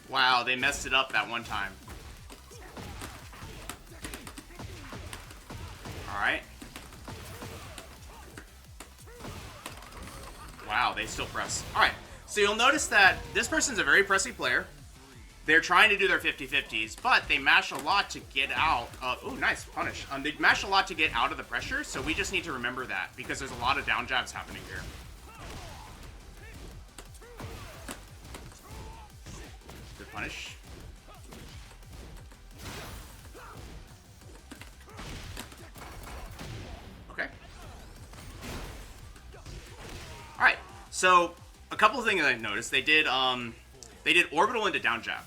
Wow, they messed it up that one time. Alright. Wow, they still press. Alright, so you'll notice that this person's a very pressy player. They're trying to do their 50/50s, but they mash a lot to get out. Oh, nice, punish. They mash a lot to get out of the pressure, so we just need to remember that, because there's a lot of down jabs happening here. Good punish. Okay. Alright, so a couple of things I've noticed. They did orbital into down jab.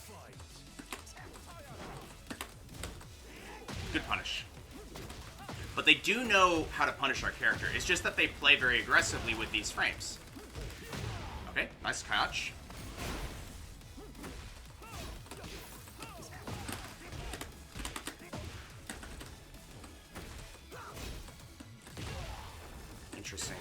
Good punish. But they do know how to punish our character. It's just that they play very aggressively with these frames. Okay, nice catch. Interesting.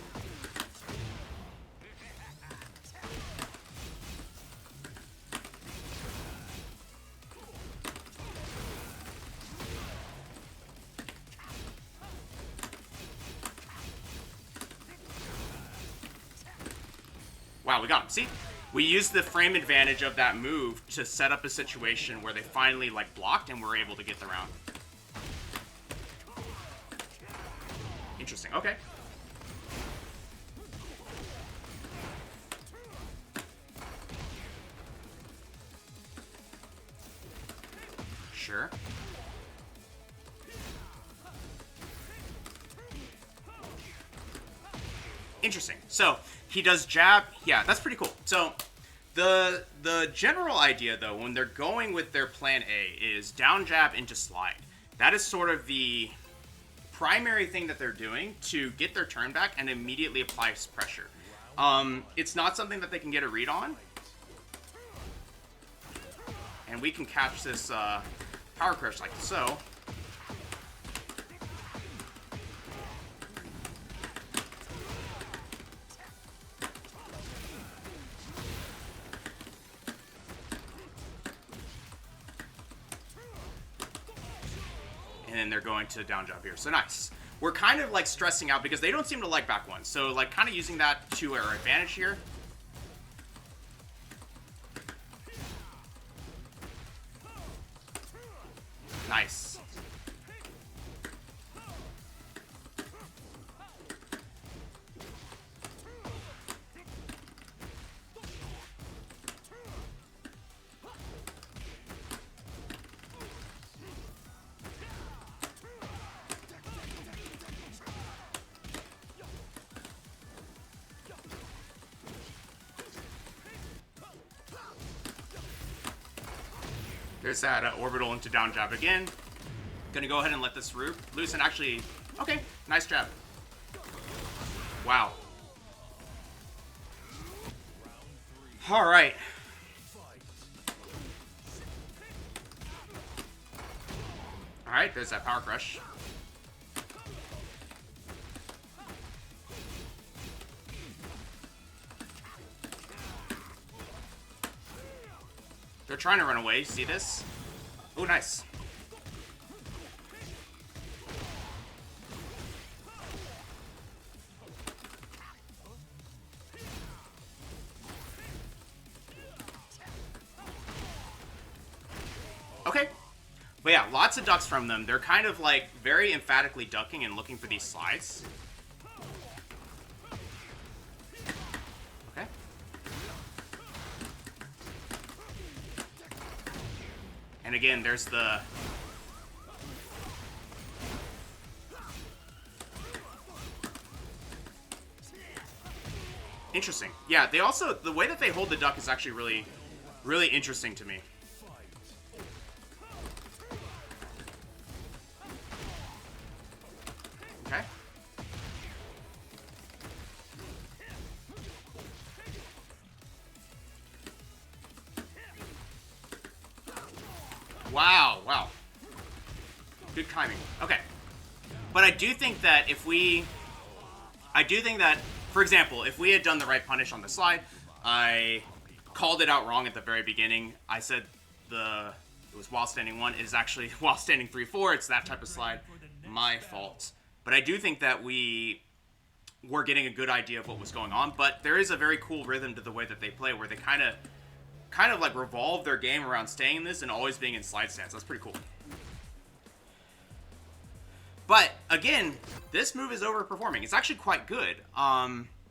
Wow, we got him. See? We used the frame advantage of that move to set up a situation where they finally, like, blocked and were able to get the round. Interesting. Okay. Sure. Interesting. So he does jab. Yeah, that's pretty cool. So the general idea, though, when they're going with their plan A, is down jab into slide. That is sort of the primary thing that they're doing to get their turn back and immediately apply pressure. It's not something that they can get a read on. And we can catch this power crush like so. And then they're going to down jab here. So nice. We're kind of like stressing out because they don't seem to like back one. So like kind of using that to our advantage here. Nice. There's that orbital into down jab again. Gonna go ahead and let this loose and actually... Okay, nice jab. Wow. Alright. Alright, there's that power crush. They're trying to run away. See this? Oh, nice. Okay. But yeah, lots of ducks from them. They're kind of like very emphatically ducking and looking for these slides. Okay. And again, there's the... Interesting. Yeah, they also... The way that they hold the duck is actually really, really interesting to me. Okay. Wow, wow. Good timing. Okay. But I do think that if we... I do think that, for example, if we had done the right punish on the slide, I called it out wrong at the very beginning. I said it was while standing 1. It is actually while standing 3-4. It's that type of slide. My fault. But I do think that we were getting a good idea of what was going on. But there is a very cool rhythm to the way that they play where they kind of like revolve their game around staying in this and always being in slide stance. That's pretty cool. But again, this move is overperforming. It's actually quite good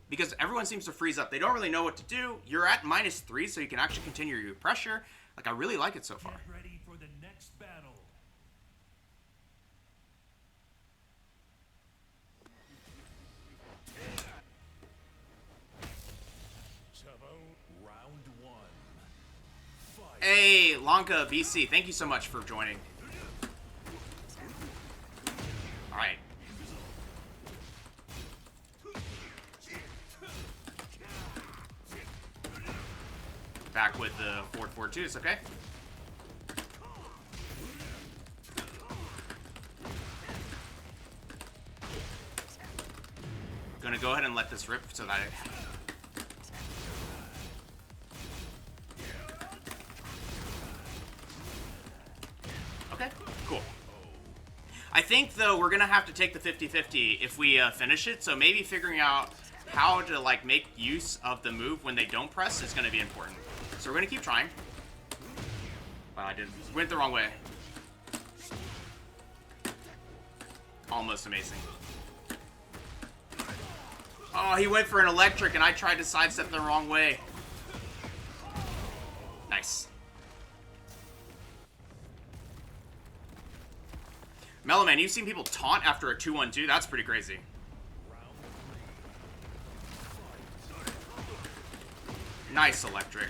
because everyone seems to freeze up. They don't really know what to do. You're at -3, so you can actually continue your pressure. Like, I really like it so far. Get ready for the next battle. Round 1. Fight. Hey, Lanka BC, thank you so much for joining. All right. Back with the 4-4-2s, okay? Gonna go ahead and let this rip so that Okay, cool. I think, though, we're gonna have to take the 50-50 if we finish it, so maybe figuring out how to like make use of the move when they don't press is going to be important. So we're going to keep trying. Wow, I went the wrong way. Almost amazing. Oh, he went for an electric and I tried to sidestep the wrong way. Nice. Mellow Man, you've seen people taunt after a 2-1-2? That's pretty crazy. Nice electric.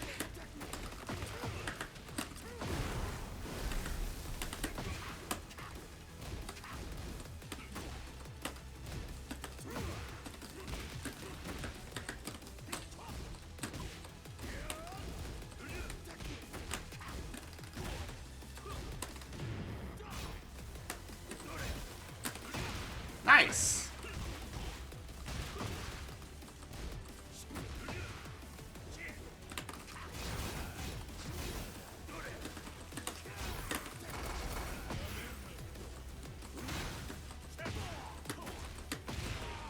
Nice.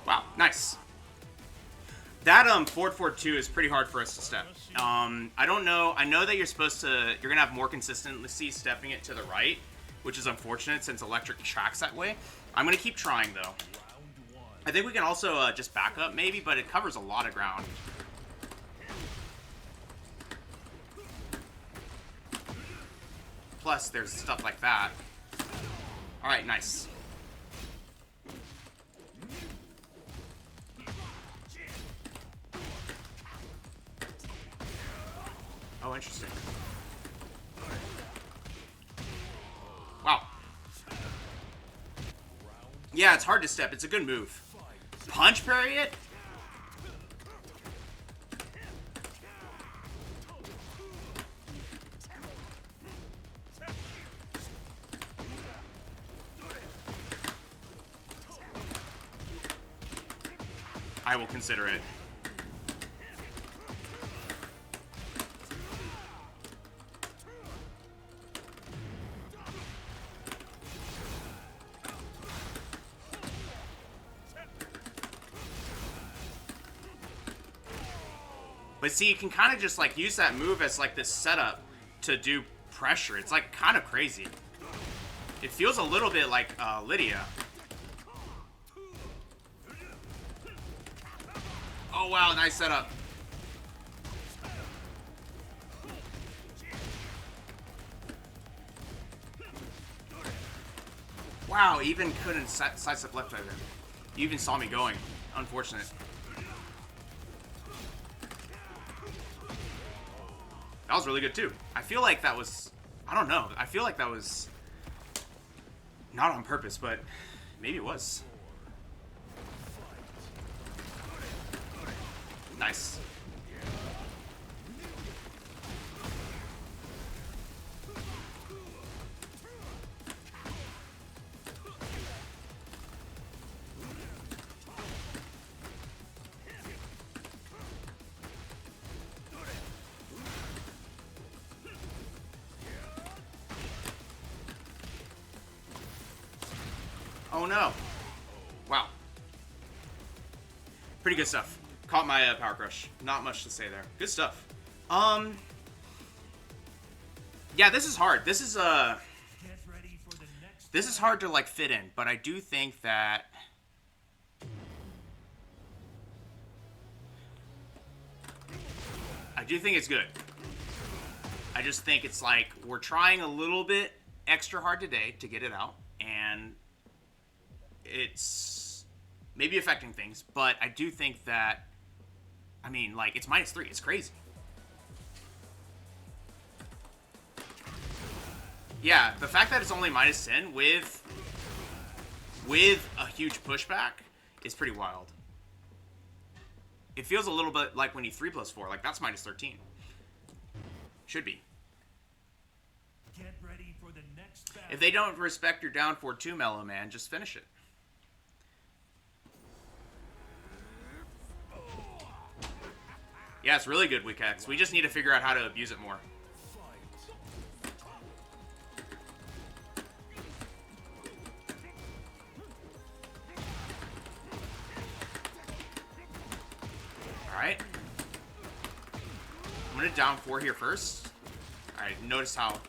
Wow, nice. That forward 4-2 is pretty hard for us to step. I don't know. I know that you're gonna have more consistency stepping it to the right, which is unfortunate since electric tracks that way. I'm gonna keep trying though. I think we can also just back up maybe, but it covers a lot of ground. Plus, there's stuff like that. All right, nice. Oh, interesting. Wow. Yeah, it's hard to step. It's a good move. Punch parry it? I will consider it. But see, you can kind of just like use that move as like this setup to do pressure. It's like kind of crazy. It feels a little bit like Lydia. Oh wow, nice setup. Wow, even couldn't sidestep left either. You even saw me going. Unfortunate. That was really good too. I feel like that was, I don't know. I feel like that was not on purpose, but maybe it was. Nice. Oh no. Wow. Pretty good stuff. Caught my power crush. Not much to say there. Good stuff. Yeah, this is hard. This is hard to like fit in, but I do think that it's good. I just think it's like we're trying a little bit extra hard today to get it out, and it's maybe affecting things, but I do think that, I mean, like, it's -3. It's crazy. Yeah, the fact that it's only -10 with a huge pushback is pretty wild. It feels a little bit like when you 3+4, like that's -13. Should be. Get ready for the next battle. If they don't respect your down 4-2, Mellow Man, just finish it. Yeah, it's really good, Weak X. We just need to figure out how to abuse it more. I'm gonna down 4 here first. Alright, notice how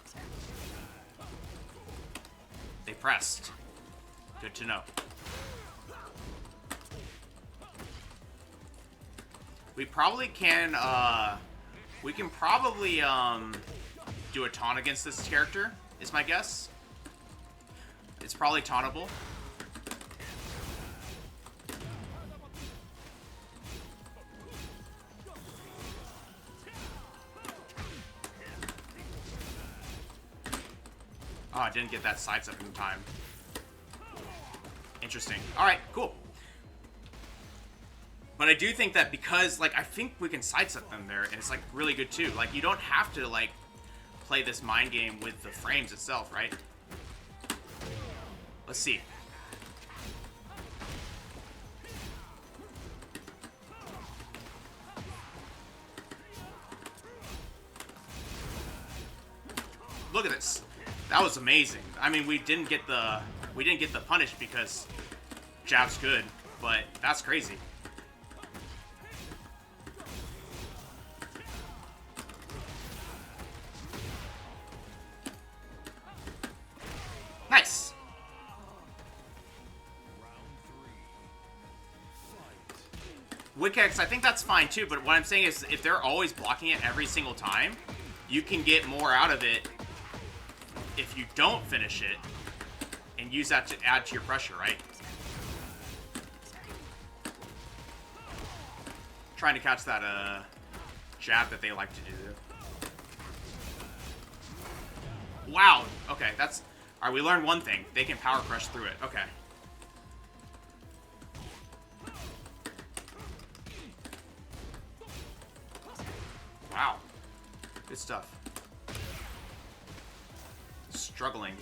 they pressed. Good to know. We probably can, we can probably, do a taunt against this character, is my guess. It's probably tauntable. Oh, I didn't get that sidestep in time. Interesting. Alright, cool. But I do think that because, like, I think we can sidestep them there, and it's, like, really good, too. Like, you don't have to, like, play this mind game with the frames itself, right? Let's see. Look at this. That was amazing. I mean, we didn't get the punish because jab's good, but that's crazy. Nice. Wick X, I think that's fine too, but what I'm saying is if they're always blocking it every single time, you can get more out of it if you don't finish it and use that to add to your pressure, right? Trying to catch that jab that they like to do. Wow. Okay, that's... Alright, we learned one thing. They can power crush through it. Okay. Wow. Good stuff. Struggling.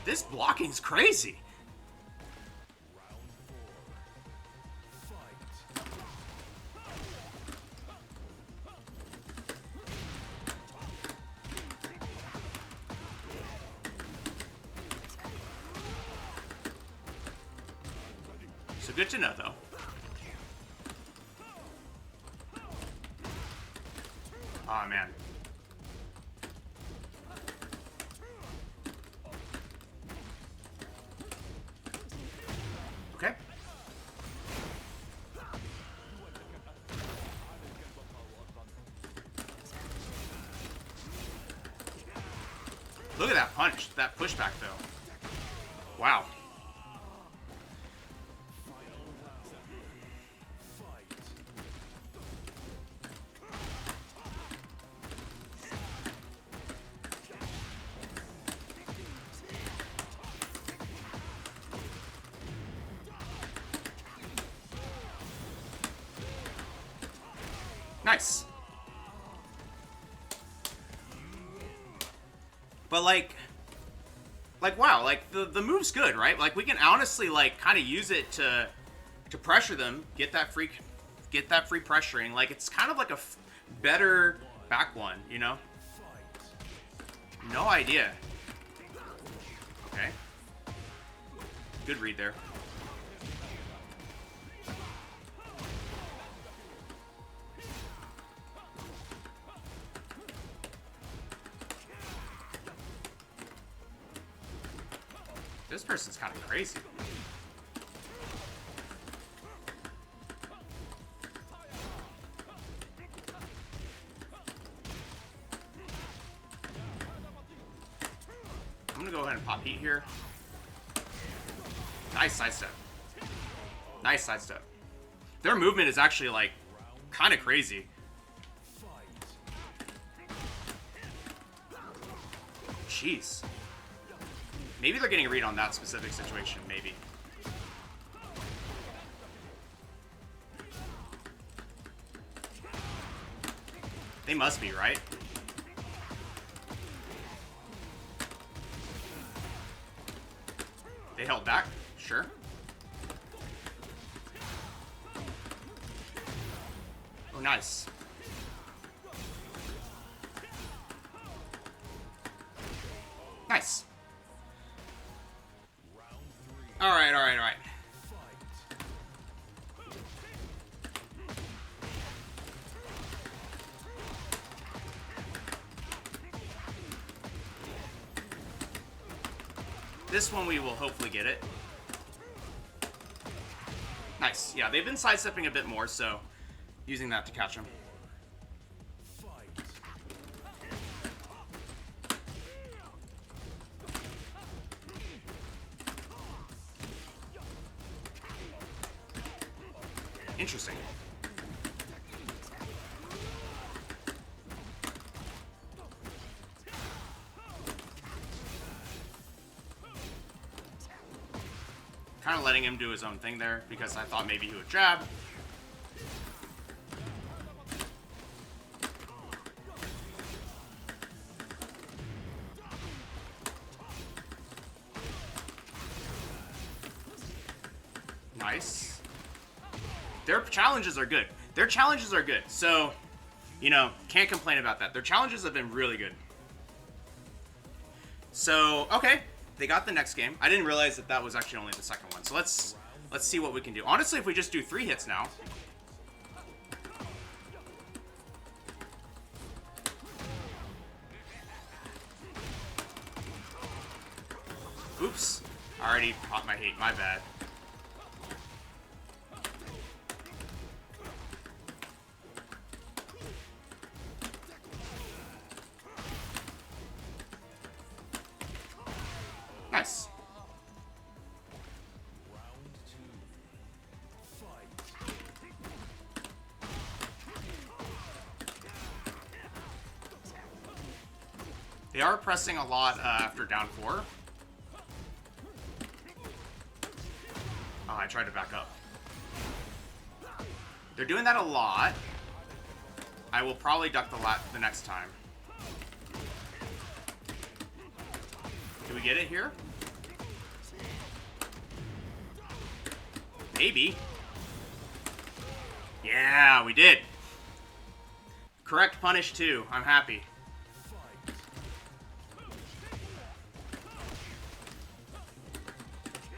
This blocking's crazy. So good to know, though. Oh, man. Okay. Look at that punch, that pushback, though. Wow. Nice. But like wow, like the move's good, right? Like we can honestly like kind of use it to pressure them, get that free pressuring. Like it's kind of like a better back one, you know? No idea. Okay. Good read there. This person's kind of crazy. I'm gonna go ahead and pop heat here. Nice sidestep. Nice sidestep. Their movement is actually like kind of crazy. Jeez. Maybe they're getting a read on that specific situation, maybe. They must be, right? They held back? Sure. Oh, nice. Nice. Alright. This one we will hopefully get it. Nice. Yeah, they've been sidestepping a bit more, so using that to catch him. Interesting. Kind of letting him do his own thing there because I thought maybe he would jab. Nice. Their challenges are good. Their challenges are good. So, you know, can't complain about that. Their challenges have been really good. So, okay. They got the next game. I didn't realize that that was actually only the second one. So let's see what we can do. Honestly, if we just do 3 hits now. Oops. I already caught my hate. My bad. Nice. They are pressing a lot after down 4. Oh, I tried to back up. They're doing that a lot. I will probably duck the next time. Do we get it here? Maybe. Yeah, we did. Correct punish too. I'm happy.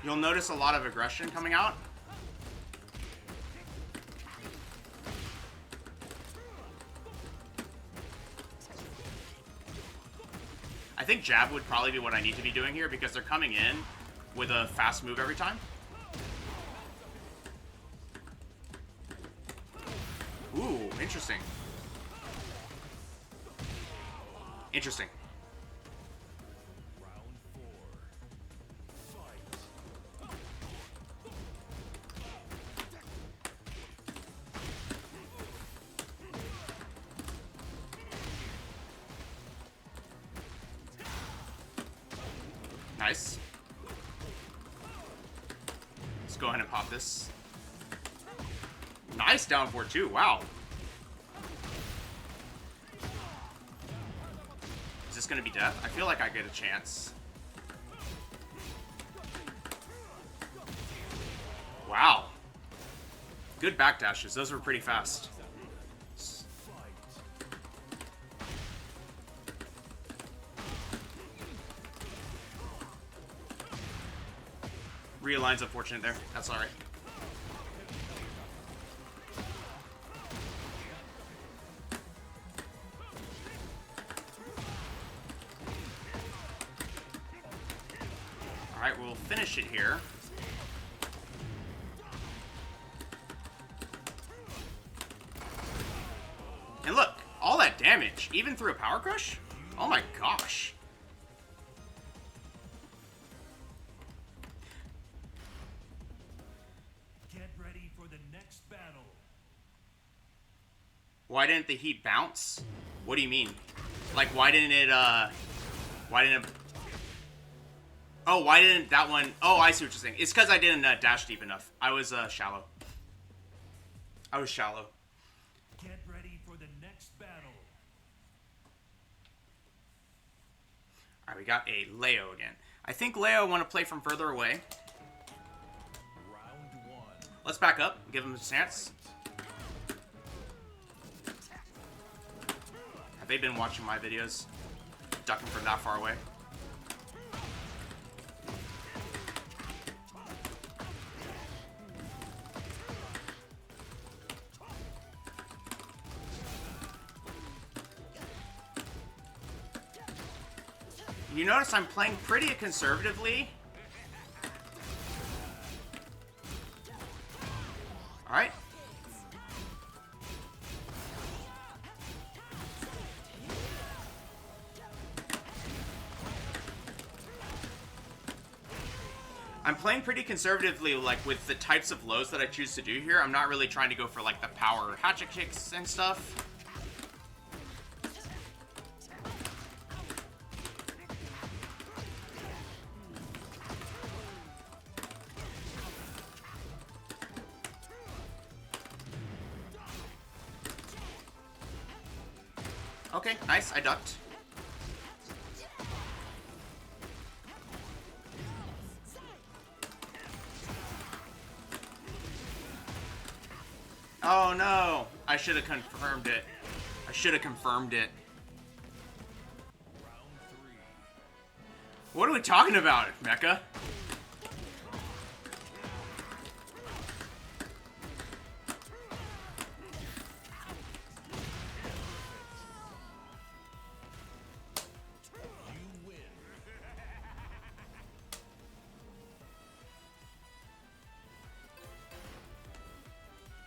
You'll notice a lot of aggression coming out. I think jab would probably be what I need to be doing here because they're coming in with a fast move every time. Ooh, interesting. Interesting. Nice. Let's go ahead and pop this. Nice down 4 too. Wow. Is this going to be death? I feel like I get a chance. Wow. Good backdashes. Those were pretty fast. Realign's unfortunate there. That's alright. Alright, we'll finish it here. And look, all that damage, even through a power crush? Oh my gosh. Why didn't the heat bounce? What do you mean? Like, why didn't it, oh, why didn't that one... Oh, I see what you're saying. It's because I didn't dash deep enough. I was, shallow. I was shallow. Get ready for the next battle. Alright, we got a Leo again. I think Leo want to play from further away. Round 1. Let's back up. Give him a chance. Have they been watching my videos? Ducking from that far away. You notice I'm playing pretty conservatively Alright. I'm playing pretty conservatively, like, with the types of lows that I choose to do here. I'm not really trying to go for, like, the power hatchet kicks and stuff. Okay, nice. I ducked. Oh no! I should have confirmed it. I should have confirmed it. What are we talking about, Mecha?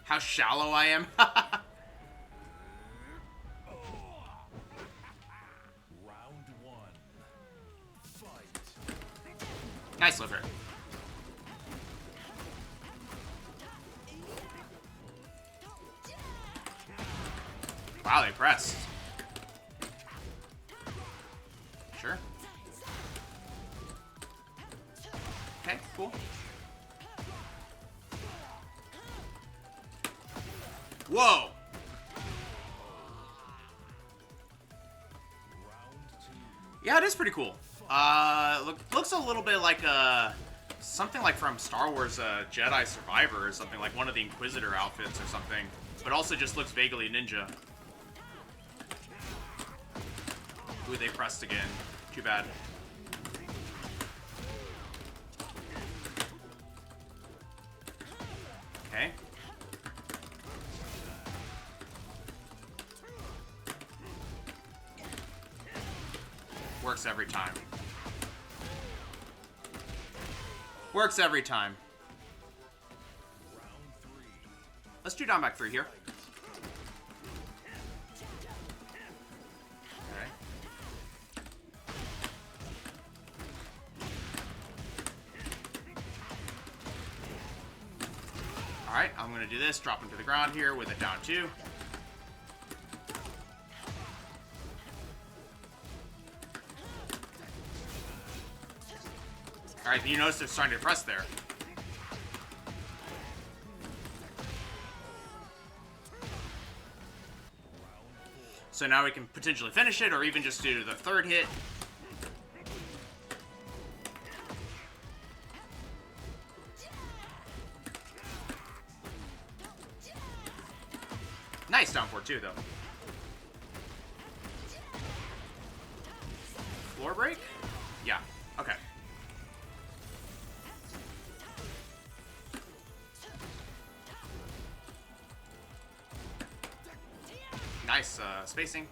How shallow I am. Round one. Fight. Nice liver. Wow, they pressed. Sure. Okay, cool. Whoa! Yeah, it is pretty cool. Looks a little bit like something like from Star Wars Jedi Survivor or something, like one of the Inquisitor outfits or something. But also just looks vaguely ninja. Ooh, they pressed again. Too bad. Okay. Works every time. Works every time. Let's do down back 3 here. Okay. Alright, I'm gonna do this, drop him to the ground here with a down 2. Alright, you notice they're starting to press there. So now we can potentially finish it, or even just do the 3rd hit. Nice down 4-2, though. Floor break? Yeah, okay. Nice spacing.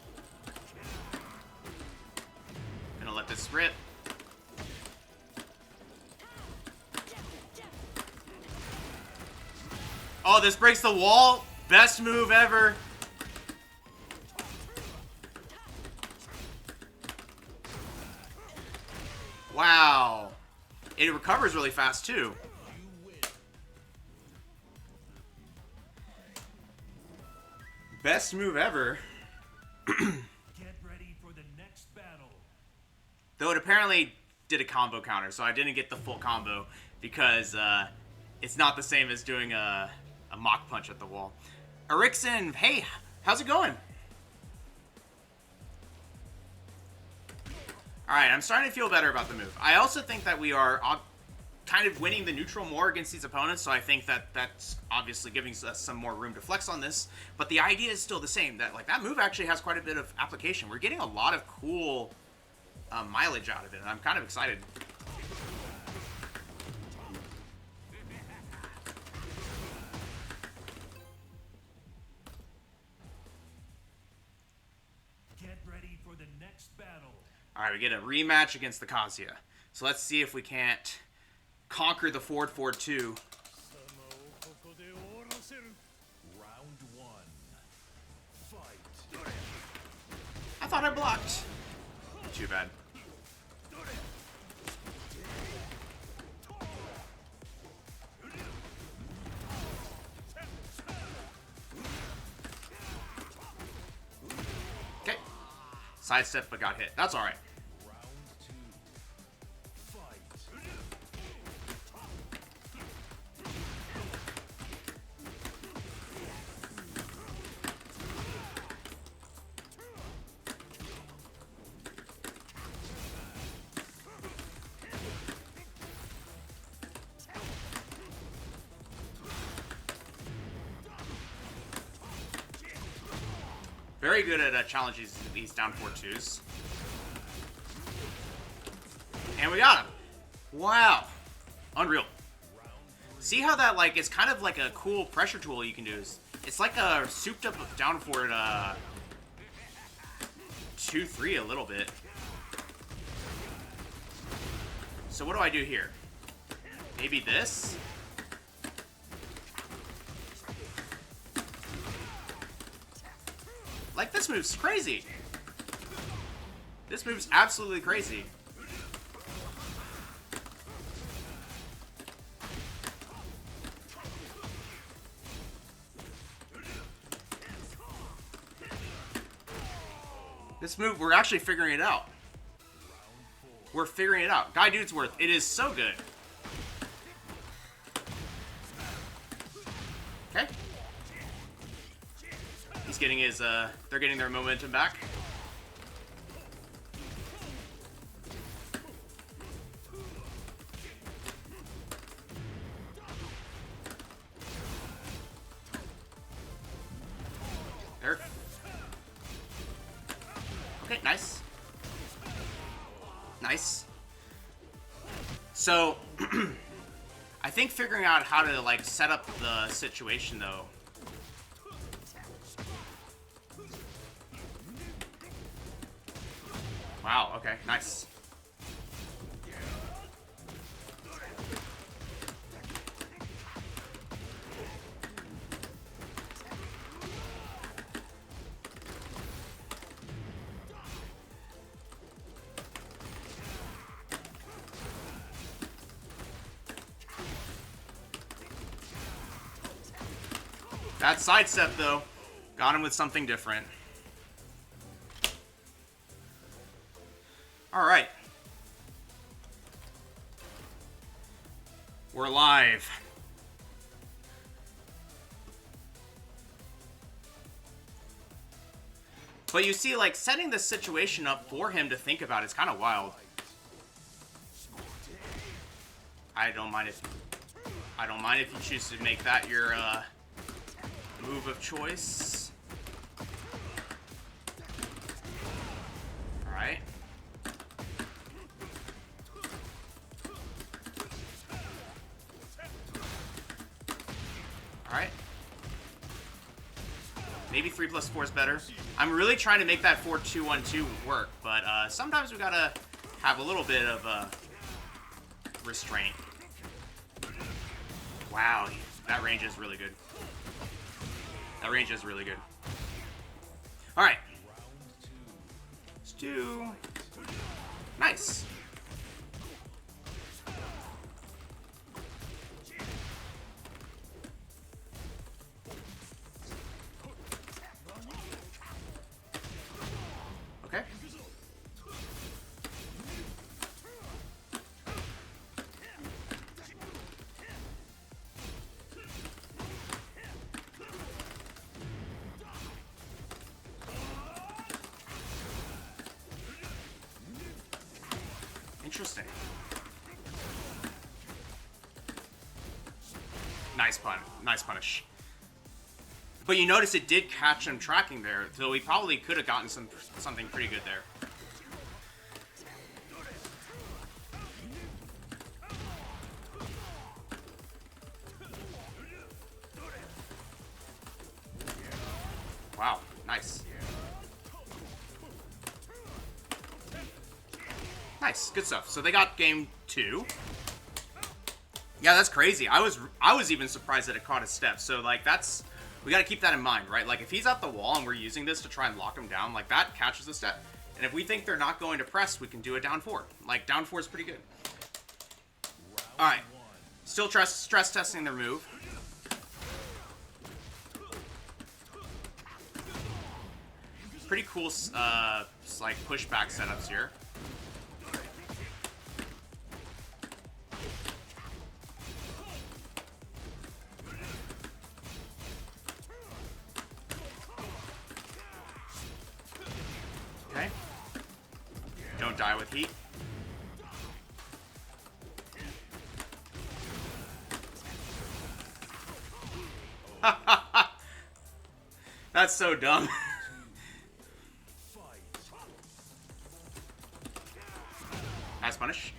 Gonna let this rip. Oh, this breaks the wall. Best move ever. Wow. It recovers really fast too. Best move ever. Get ready for the next battle. Though it apparently did a combo counter, so I didn't get the full combo because it's not the same as doing a mock punch at the wall. Erikson, hey, how's it going? Alright, I'm starting to feel better about the move. I also think that we are kind of winning the neutral more against these opponents, so I think that that's obviously giving us some more room to flex on this. But the idea is still the same, that like that move actually has quite a bit of application. We're getting a lot of cool mileage out of it, and I'm kind of excited. Get ready for the next battle. Alright, we get a rematch against the Kazuya. So let's see if we can't conquer the forward 4-2. thought I blocked. Too bad. Okay. Sidestep, but got hit. That's alright. Very good at challenging these down 4-2s. And we got him. Wow. Unreal. See how that, like, is kind of like a cool pressure tool you can do. It's like a souped up down forward 2-3 a little bit. So what do I do here? Maybe this? Like, this move's crazy. This move's absolutely crazy. This move, we're actually figuring it out. We're figuring it out. Guy Dudesworth, it is so good. Okay. He's getting his, they're getting their momentum back. There. Okay, nice. Nice. So, I think figuring out how to, like, set up the situation, though. Wow, okay, nice. That sidestep, though, got him with something different. All right. We're live. But you see, like, setting the situation up for him to think about is kind of wild. I don't mind if you choose to make that your move of choice. All right. Alright. Maybe 3+4 is better. I'm really trying to make that 4-2-1-2 work, but sometimes we gotta have a little bit of restraint. Wow, that range is really good. That range is really good. Alright. Let's do... Nice. Okay. Interesting. Nice pun. Nice punish. But you notice it did catch him tracking there, so he probably could have gotten something pretty good there. Wow, nice. Nice, good stuff. So they got game 2. Yeah, that's crazy. I was even surprised that it caught a step. So, like, that's We got to keep that in mind, right? Like, if he's at the wall and we're using this to try and lock him down, like, that catches the step. And if we think they're not going to press, we can do a down 4. Like, down 4 is pretty good. Alright. Still stress testing their move. Pretty cool, like, pushback setups here. Okay. Don't die with heat. That's so dumb. Nice punish.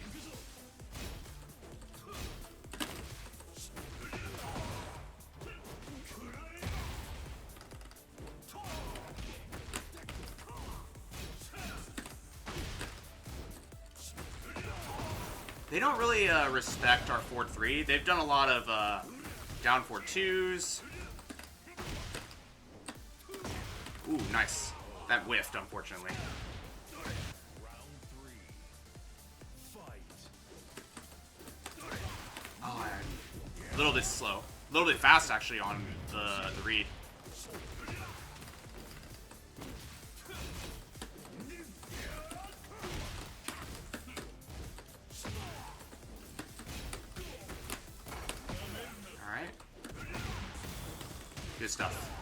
They don't really respect our forward 3. They've done a lot of down 4-2s. Ooh, nice. That whiffed, unfortunately. Oh, a little bit slow. A little bit fast, actually, on the read. Alright. Good stuff.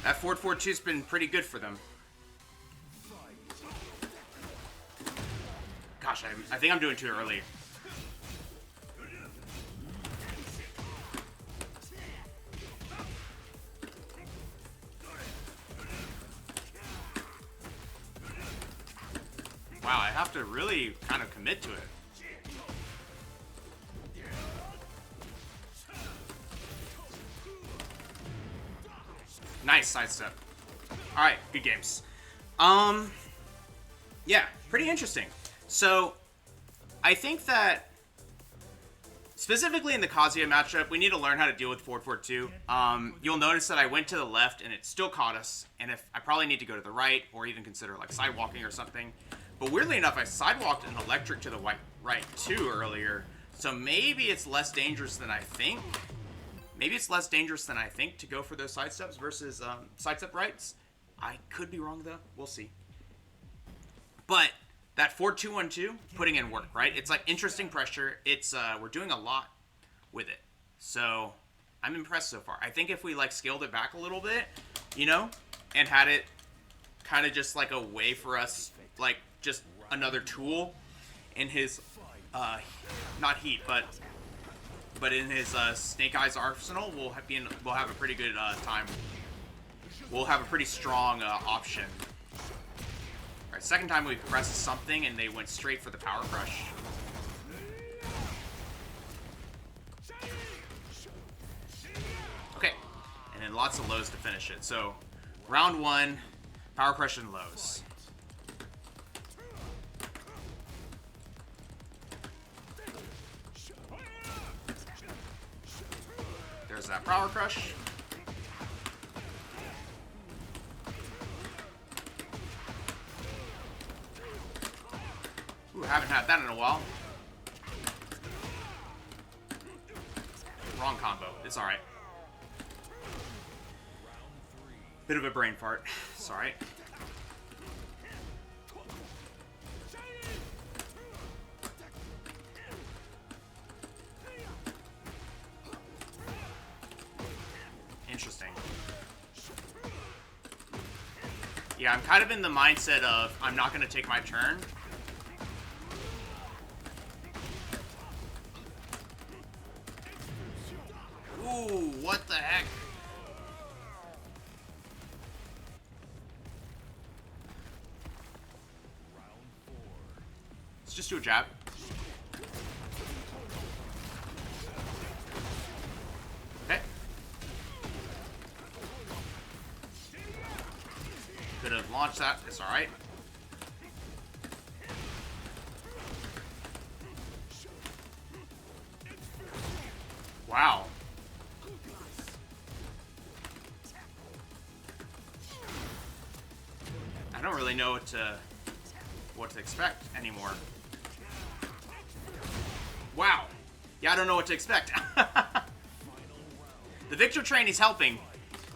That forward 4-2's been pretty good for them. Gosh, I think I'm doing too early. Wow, I have to really kind of commit to it. Nice sidestep. Alright, good games. Yeah, pretty interesting. So, I think that, specifically in the Kazuya matchup, we need to learn how to deal with 4-4-2. You'll notice that I went to the left and it still caught us, and if I probably need to go to the right, or even consider like sidewalking or something. But weirdly enough, I sidewalked an electric to the right too earlier, so maybe it's less dangerous than I think. Maybe it's less dangerous than I think to go for those sidesteps versus sidestep rights. I could be wrong though. We'll see. But that 4-2-1-2, putting in work, right? It's like interesting pressure. It's we're doing a lot with it. So I'm impressed so far. I think if we like scaled it back a little bit, you know, and had it kind of just like a way for us, like just another tool in his not heat, but in his Snake Eyes arsenal, we'll have a pretty good time. We'll have a pretty strong option. All right, second time we pressed something and they went straight for the power crush. Okay, and then lots of lows to finish it. So, round 1, power crush and lows. There's that power crush. Ooh, haven't had that in a while. Wrong combo. It's alright. Bit of a brain fart. It's alright. Interesting. Yeah, I'm kind of in the mindset of I'm not going to take my turn. Ooh, what the heck? Let's just do a jab. Okay. Could have launched that. It's alright. Wow. really know what to expect anymore. Wow. Yeah, I don't know what to expect. The Victor train is helping,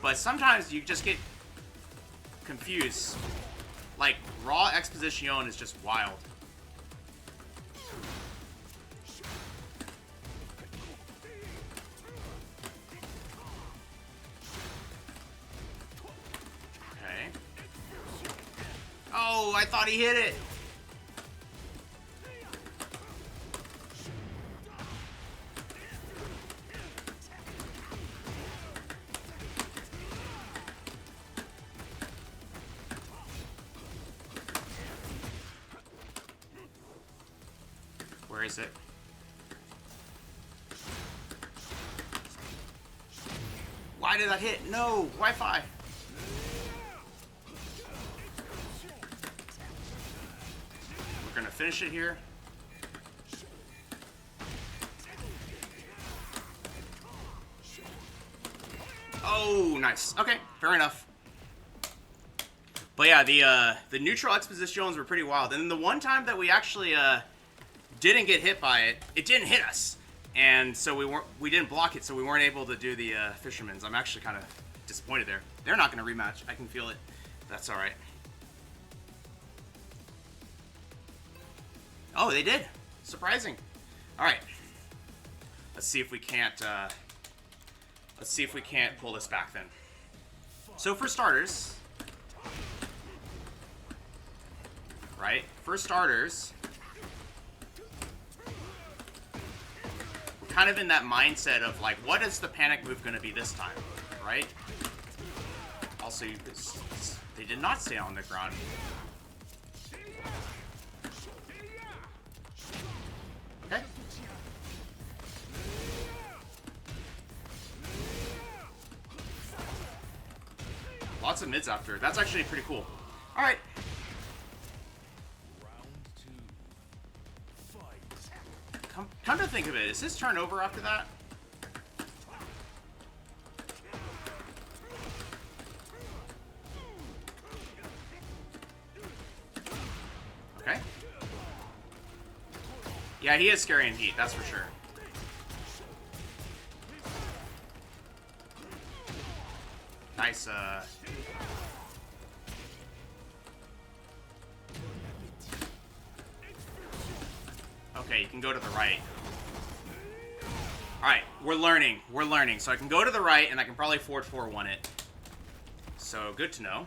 but sometimes you just get confused. Like, raw exposition is just wild. Okay. Oh, I thought he hit it. Where is it? Why did that hit? No! Wi-Fi! We're gonna finish it here. Oh, nice. Okay, fair enough. But yeah, the neutral expositions were pretty wild. And then the one time that we actually didn't get hit by it, it didn't hit us, and so we didn't block it, so we weren't able to do the fisherman's. I'm actually kind of disappointed there. They're not going to rematch. I can feel it. That's all right. Oh, they did. Surprising. All right. Let's see if we can't. Let's see if we can't pull this back then. So for starters, right? For starters. Kind of in that mindset of like, what is the panic move going to be this time, right? Also, they did not stay on the ground. Okay. Lots of mids after. That's actually pretty cool. All right. Come to think of it, is his turn over after that? Okay. Yeah, he is scary in heat, that's for sure. Nice, okay, you can go to the right. Alright, we're learning. We're learning. So I can go to the right, and I can probably forward 4-1 it. So, good to know.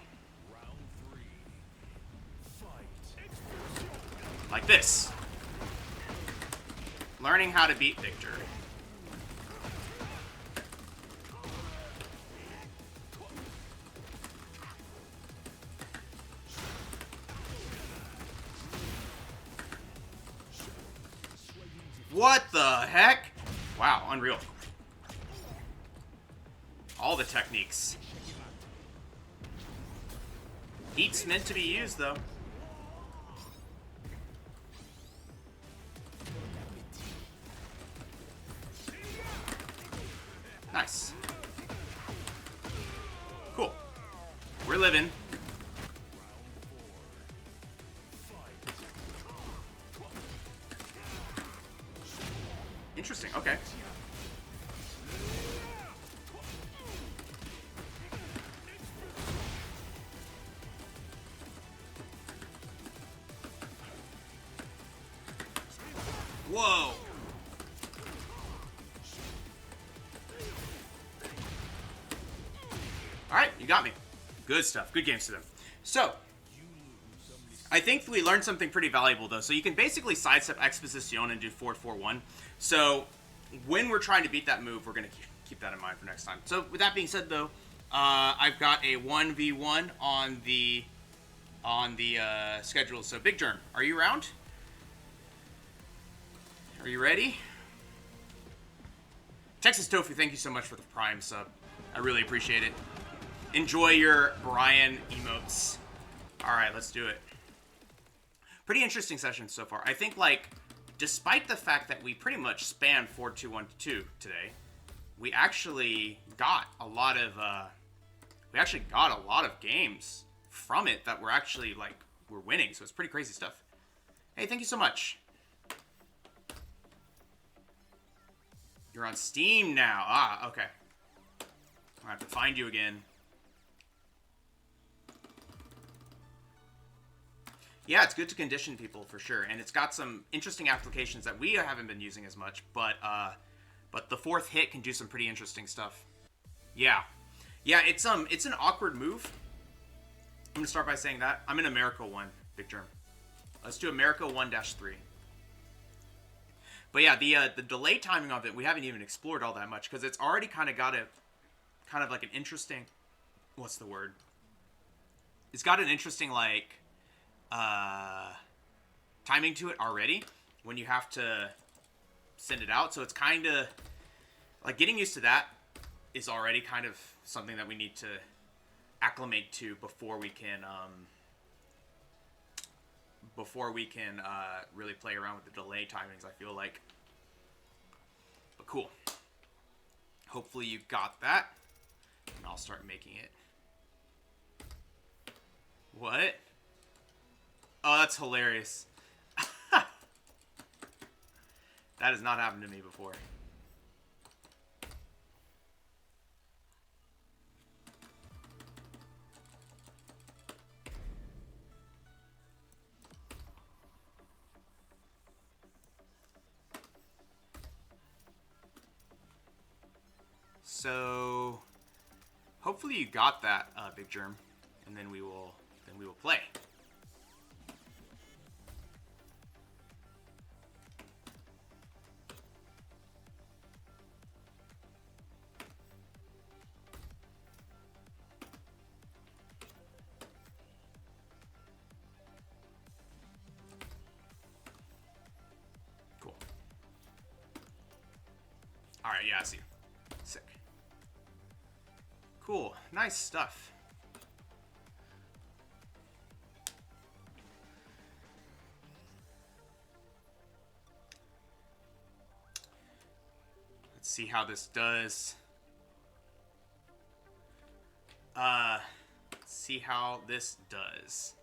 Like this. Learning how to beat Victor. What the heck? Wow, unreal. All the techniques. Heat's meant to be used, though. Nice. Cool. We're living. Interesting, okay. Whoa. Alright, you got me. Good stuff. Good games to them. So, I think we learned something pretty valuable, though. So you can basically sidestep Exposition and do 4-4-1. So when we're trying to beat that move, we're going to keep that in mind for next time. So with that being said, though, I've got a 1v1 on the schedule. So Big Germ, are you around? Are you ready? Texas Tofu, thank you so much for the Prime sub. I really appreciate it. Enjoy your Bryan emotes. All right, let's do it. Pretty interesting session so far. I think, like, despite the fact that we pretty much spanned 4-2-1-2 today, we actually got a lot of games from it that we're actually, like, we're winning. So it's pretty crazy stuff. Hey, thank you so much. You're on Steam now. Ah, okay. I have to find you again. Yeah, it's good to condition people for sure, and it's got some interesting applications that we haven't been using as much. But the fourth hit can do some pretty interesting stuff. Yeah, it's an awkward move. I'm gonna start by saying that I'm in America 1, Big Germ. Let's do America 1-3. But yeah, the delay timing of it we haven't even explored all that much because it's already kind of like an interesting, what's the word? It's got an interesting like timing to it already when you have to send it out. So it's kind of like getting used to that is already kind of something that we need to acclimate to before we can really play around with the delay timings, I feel like. But cool. Hopefully you got that. And I'll start making it. What? Oh, that's hilarious. That has not happened to me before. So, hopefully you got that, Big Germ, and then we will play. Cool. All right, yeah, I see. Sick. Cool. Nice stuff. Let's see how this does. See how this does.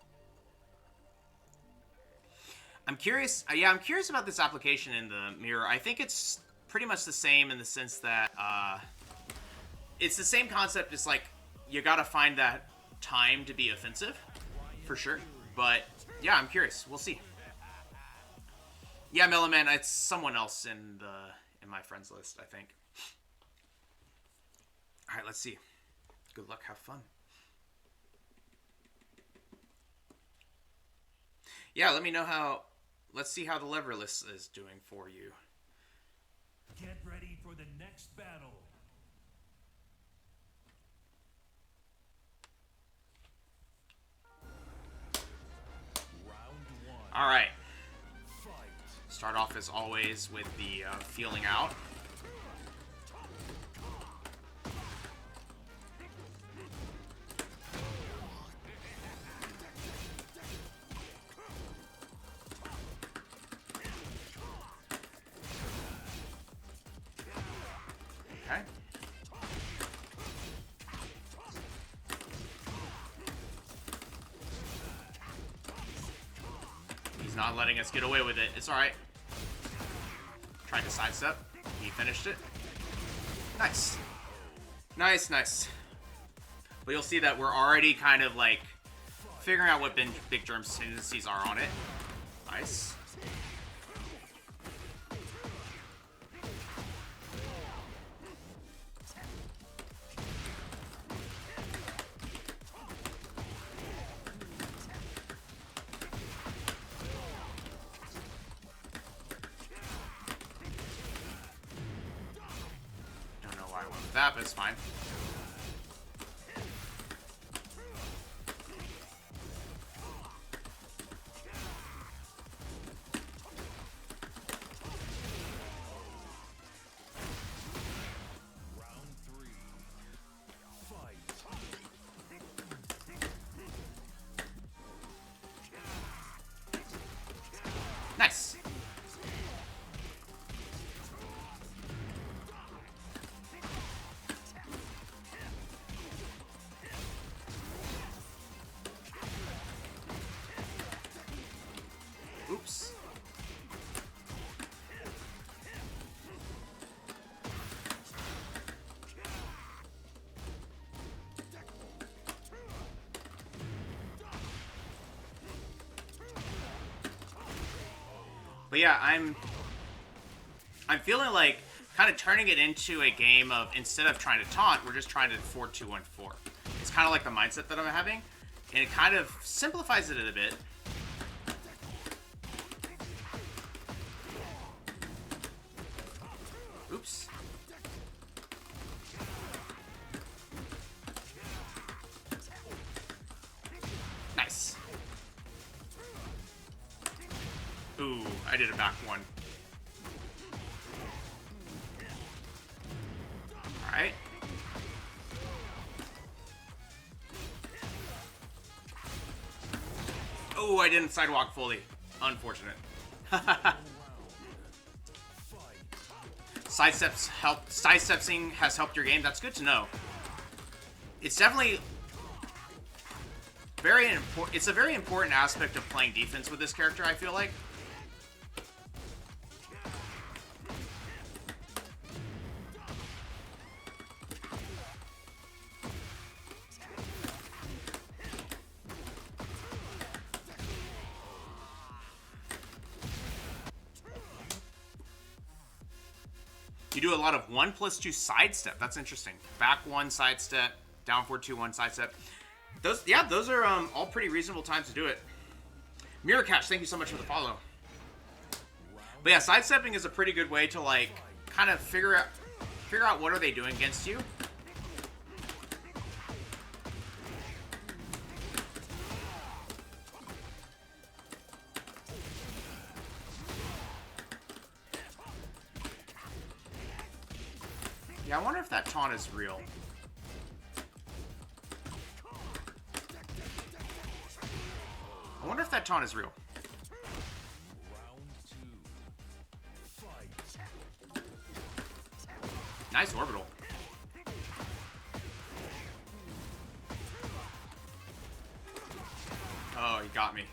I'm curious. Yeah, I'm curious about this application in the mirror. I think it's pretty much the same in the sense that it's the same concept. It's like you gotta find that time to be offensive, for sure. But yeah, I'm curious. We'll see. Yeah, Milliman, it's someone else in my friends list, I think. All right, let's see. Good luck. Have fun. Yeah, let me know how. Let's see how the leverless is doing for you. Get ready for the next battle. Round 1. All right. Fight. Start off as always with the feeling out. Okay. He's not letting us get away with it. It's all right. Tried to sidestep. He finished it. Nice. Nice, nice. But you'll see that we're already kind of like figuring out what Big Germ's tendencies are on it. Nice. Don't know why I went with that, but it's fine. Round 3. Fight. Nice. Oops. But yeah, I'm feeling like kind of turning it into a game of, instead of trying to taunt, we're just trying to 4-2-1-4. It's kind of like the mindset that I'm having, and it kind of simplifies it a bit. Oops. Nice. Ooh, I did a back one. Alright. Oh, I didn't sidewalk fully. Unfortunate. Sidestepping has helped your game. That's good to know. It's definitely very important. It's a very important aspect of playing defense with this character, I feel like. You do a lot of 1+2 sidestep. That's interesting. Back 1 sidestep, down 4-2-1 sidestep. Those are all pretty reasonable times to do it. Mirror Cash, thank you so much for the follow. But yeah, sidestepping is a pretty good way to like kind of figure out what are they doing against you. Yeah, I wonder if that taunt is real. I wonder if that taunt is real. Nice orbital. Oh, he got me.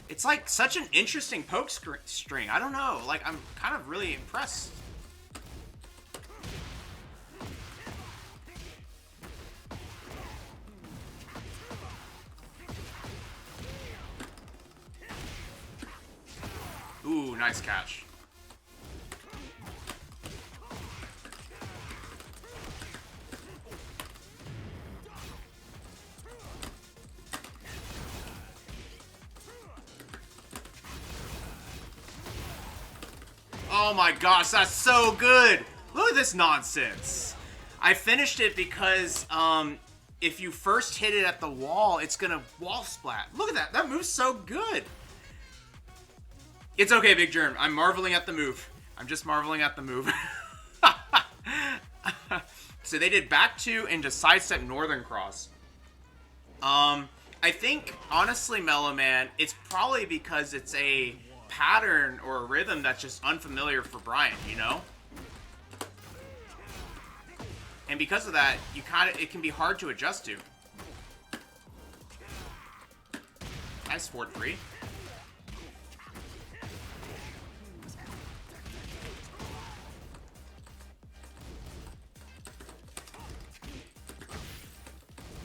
It's like such an interesting poke string. I don't know. Like, I'm kind of really impressed. Ooh, nice catch. Oh my gosh, that's so good! Look at this nonsense. I finished it because if you first hit it at the wall, it's gonna wall splat. Look at that. That move's so good. It's okay, Big Germ. I'm marveling at the move. I'm just marveling at the move. So they did back 2 into sidestep Northern Cross. I think, honestly, Mellow Man, it's probably because it's a pattern or a rhythm that's just unfamiliar for Bryan, you know? And because of that, it can be hard to adjust to. Nice forward 3.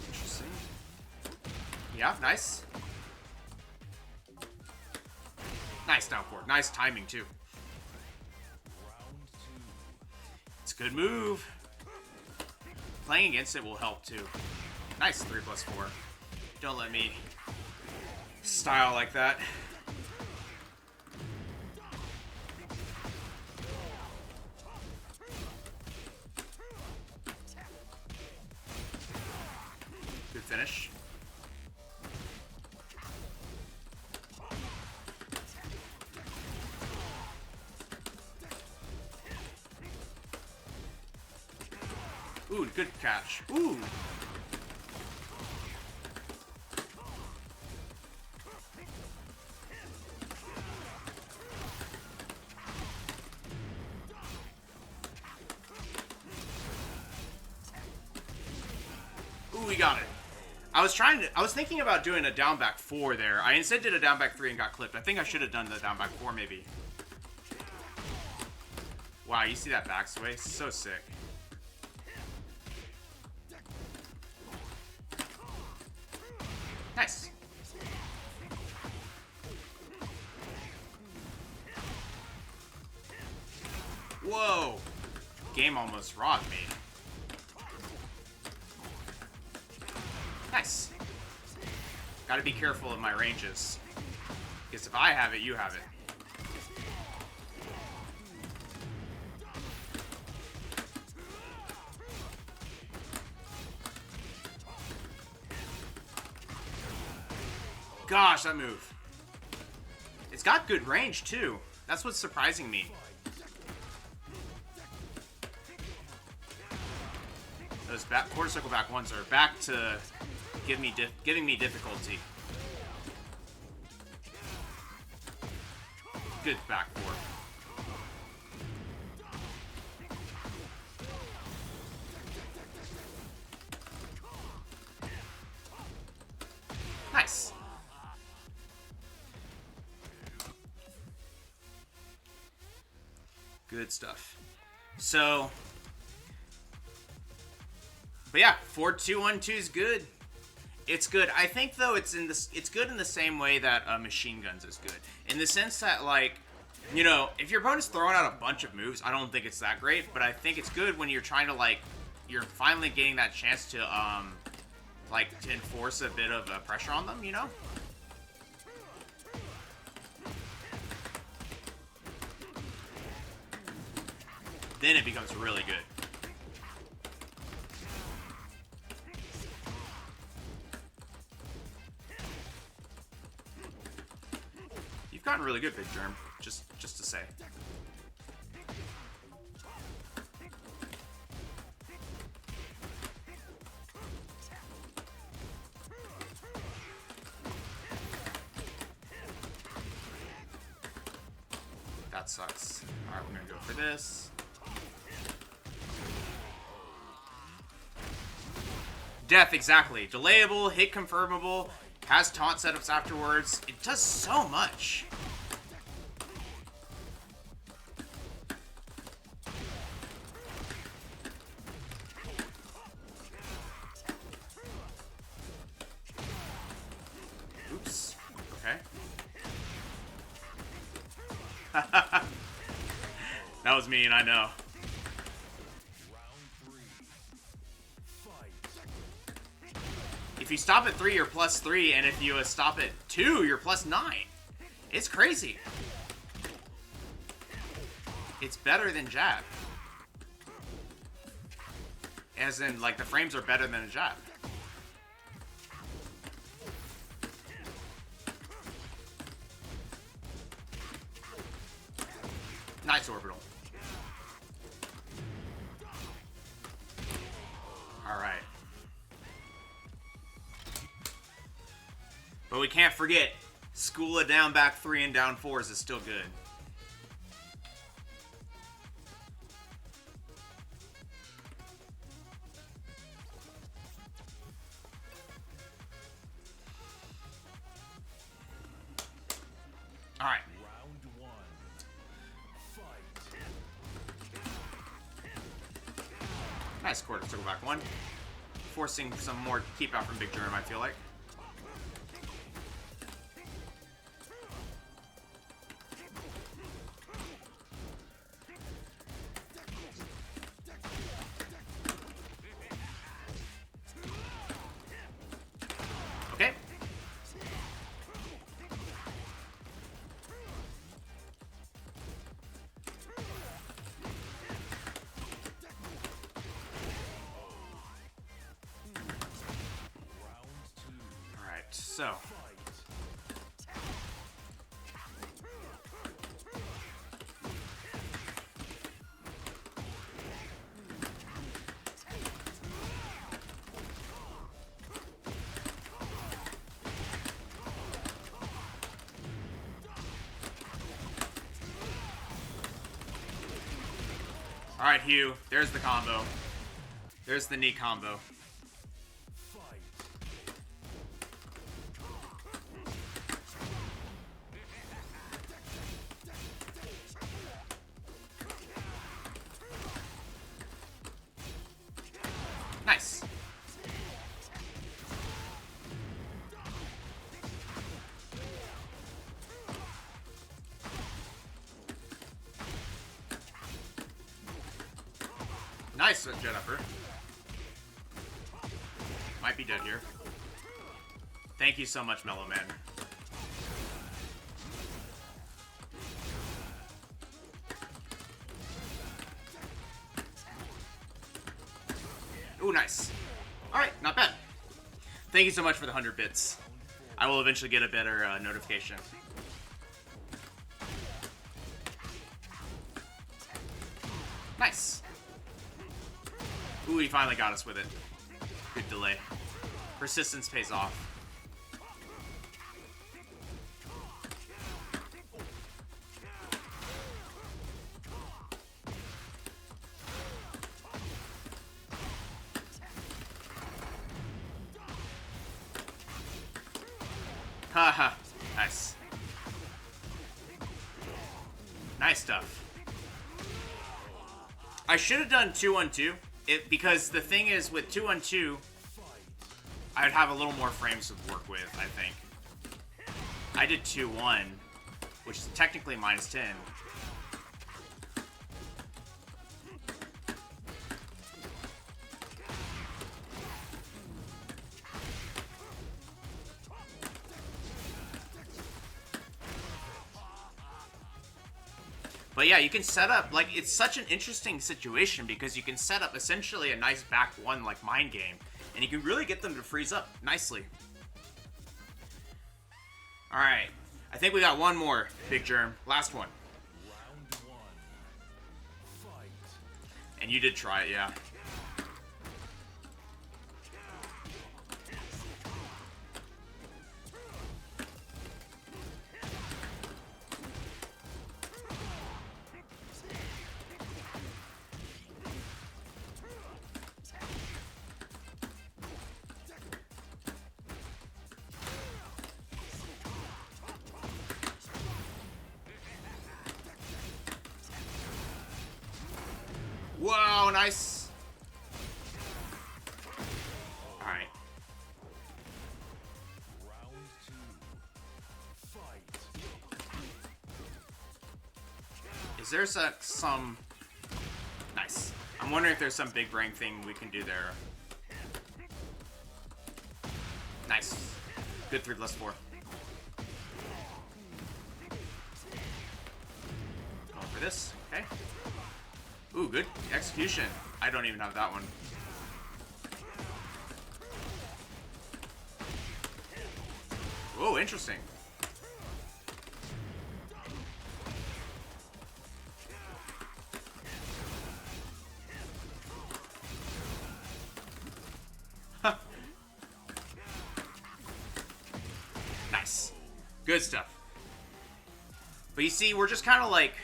Interesting. Yeah, nice. Nice down forward. Nice timing, too. It's a good move. Playing against it will help, too. Nice 3+4. Don't let me style like that. Good finish. Ooh, good catch. Ooh. we got it. I was thinking about doing a down back 4 there. I instead did a down back 3 and got clipped. I think I should have done the down back 4 maybe. Wow, you see that back sway? So sick. Nice. Whoa. Game almost robbed me. Nice. Gotta be careful of my ranges. Because if I have it, you have it. Gosh, that move. It's got good range, too. That's what's surprising me. Those quarter circle back ones are back to giving me difficulty. Good back four. Nice. Good stuff. So, but yeah, 4-2-1-2 is good. It's good. I think though it's good in the same way that machine guns is good. In the sense that, like, you know, if your opponent's throwing out a bunch of moves, I don't think it's that great, but I think it's good when you're trying to, like, you're finally getting that chance to like to enforce a bit of pressure on them, you know? Then it becomes really good. You've gotten really good, Big Germ, just to say. That sucks. Alright, we're gonna go for this. Death, exactly. Delayable, hit confirmable, has taunt setups afterwards. It does so much. Oops. Okay. That was mean, I know. If you stop at 3, you're +3, and if you stop at 2, you're +9. It's crazy. It's better than jab. As in, like, the frames are better than a jab. Nice orbital. Alright. But we can't forget, school of down back 3 and down 4s is still good. All right. Round 1. Fight. Nice quarter circle back 1. Forcing some more keep out from Big Germ, I feel like. Okay. All right, so. All right, Hugh. There's the combo. There's the knee combo. Nice, jet upper. Might be dead here. Thank you so much, Mellow Man. Ooh, nice. Alright, not bad. Thank you so much for the 100 bits. I will eventually get a better notification. Nice. Ooh, he finally got us with it. Good delay. Persistence pays off. Haha. Nice. Nice stuff. I should have done 2-on-2. Because the thing is, with 2-on-2, I'd have a little more frames to work with, I think. I did 2-1, which is technically -10. But yeah, you can set up, like, it's such an interesting situation because you can set up essentially a nice back one, like, mind game, and you can really get them to freeze up nicely. Alright, I think we got one more, Big Germ. Last one. Round 1. Fight. And you did try it, yeah. Whoa, nice. Alright. Round 2. Fight. Is there some... Nice. I'm wondering if there's some big brain thing we can do there. Nice. Good 3+4. Going for this. Okay. Ooh, good execution. I don't even have that one. Whoa, interesting. Nice. Good stuff. But you see, we're just kind of like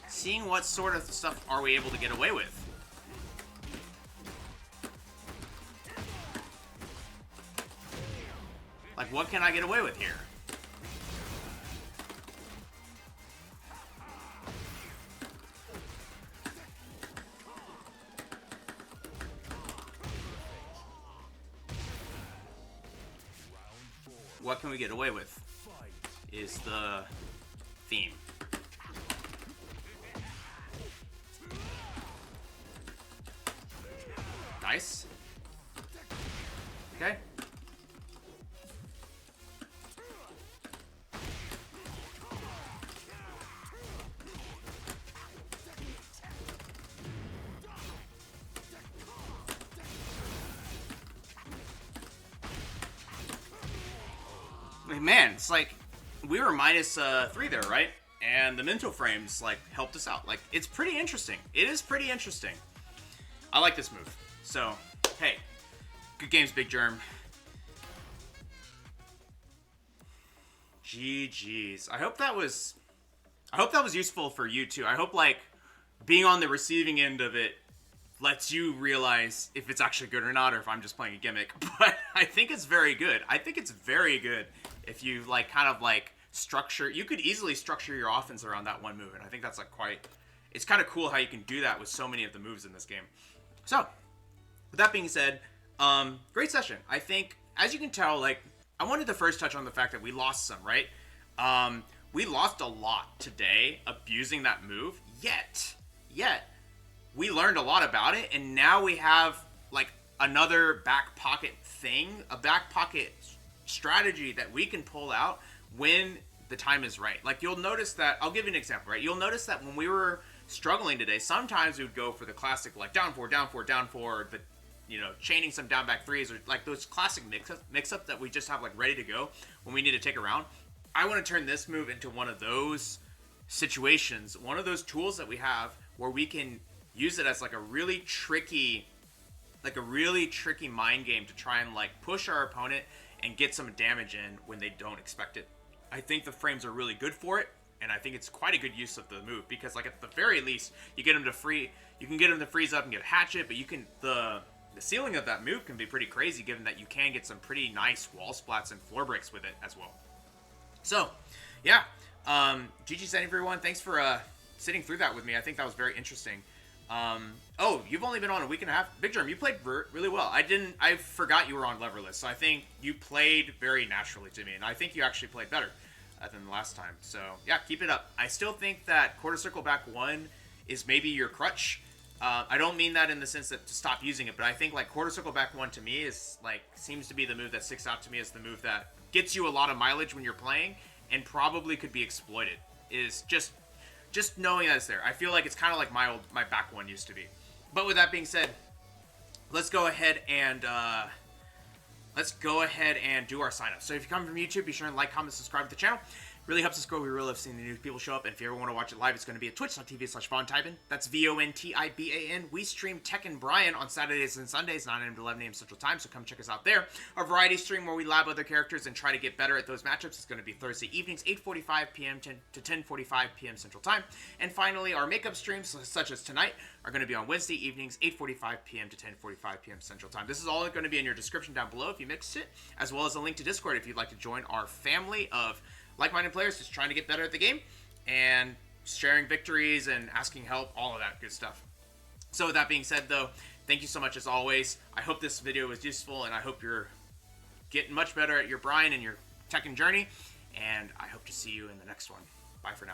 seeing what sort of stuff are we able to get away with. Like, what can I get away with here? What can we get away with is the theme. Nice. Okay. Man, it's like we were -3 there, right? And the mental frames like helped us out. Like, it's pretty interesting. It is pretty interesting. I like this move. So, hey, good games, Big Germ. GG's. I hope that was useful for you too. I hope like being on the receiving end of it lets you realize if it's actually good or not, or if I'm just playing a gimmick. But I think it's very good. I think it's very good if you like kind of like structure. You could easily structure your offense around that one move, and I think that's like it's kind of cool how you can do that with so many of the moves in this game. So, with that being said, great session. I think, as you can tell, like, I wanted to first touch on the fact that we lost some, right? We lost a lot today abusing that move, yet, we learned a lot about it, and now we have like another back pocket thing, a back pocket strategy that we can pull out when the time is right. Like you'll notice that, I'll give you an example, right? You'll notice that when we were struggling today, sometimes we would go for the classic like down four, down four, down four, the chaining some down back threes, or like those classic mix up that we just have like ready to go when we need to take a round. I want to turn this move into one of those situations, one of those tools that we have where we can use it as like a really tricky mind game to try and like push our opponent and get some damage in when they don't expect it. I think the frames are really good for it, and I think it's quite a good use of the move because like at the very least you can get them to freeze up and get a hatchet, but you can the ceiling of that move can be pretty crazy given that you can get some pretty nice wall splats and floor breaks with it as well. So yeah, GG's everyone. Thanks for sitting through that with me. I think that was very interesting. Oh, you've only been on a week and a half. Big Germ, you played really well. I forgot you were on Leverless, so I think you played very naturally to me, and I think you actually played better than the last time. So yeah, keep it up. I still think that quarter circle back one is maybe your crutch. I don't mean that in the sense that to stop using it, but I think like quarter circle back one to me is like seems to be the move that sticks out to me as the move that gets you a lot of mileage when you're playing and probably could be exploited. Is just knowing that it's there. I feel like it's kind of like my back one used to be. But with that being said, let's go ahead and do our sign up. So if you come from YouTube, be sure to like, comment, subscribe to the channel. Really helps us grow. We really love seeing the new people show up. And if you ever want to watch it live, it's going to be at twitch.tv/VonTyban. That's VONTIBAN. We stream Tekken Bryan on Saturdays and Sundays, 9 a.m. to 11 a.m. Central Time, so come check us out there. Our variety stream where we lab other characters and try to get better at those matchups is going to be Thursday evenings, 8:45 p.m. to 10:45 p.m. Central Time. And finally, our makeup streams, such as tonight, are going to be on Wednesday evenings, 8:45 p.m. to 10:45 p.m. Central Time. This is all going to be in your description down below if you mixed it, as well as a link to Discord if you'd like to join our family of like-minded players just trying to get better at the game and sharing victories and asking help, all of that good stuff. So with that being said, though, thank you so much as always. I hope this video was useful, and I hope you're getting much better at your Bryan and your Tekken journey, and I hope to see you in the next one. Bye for now.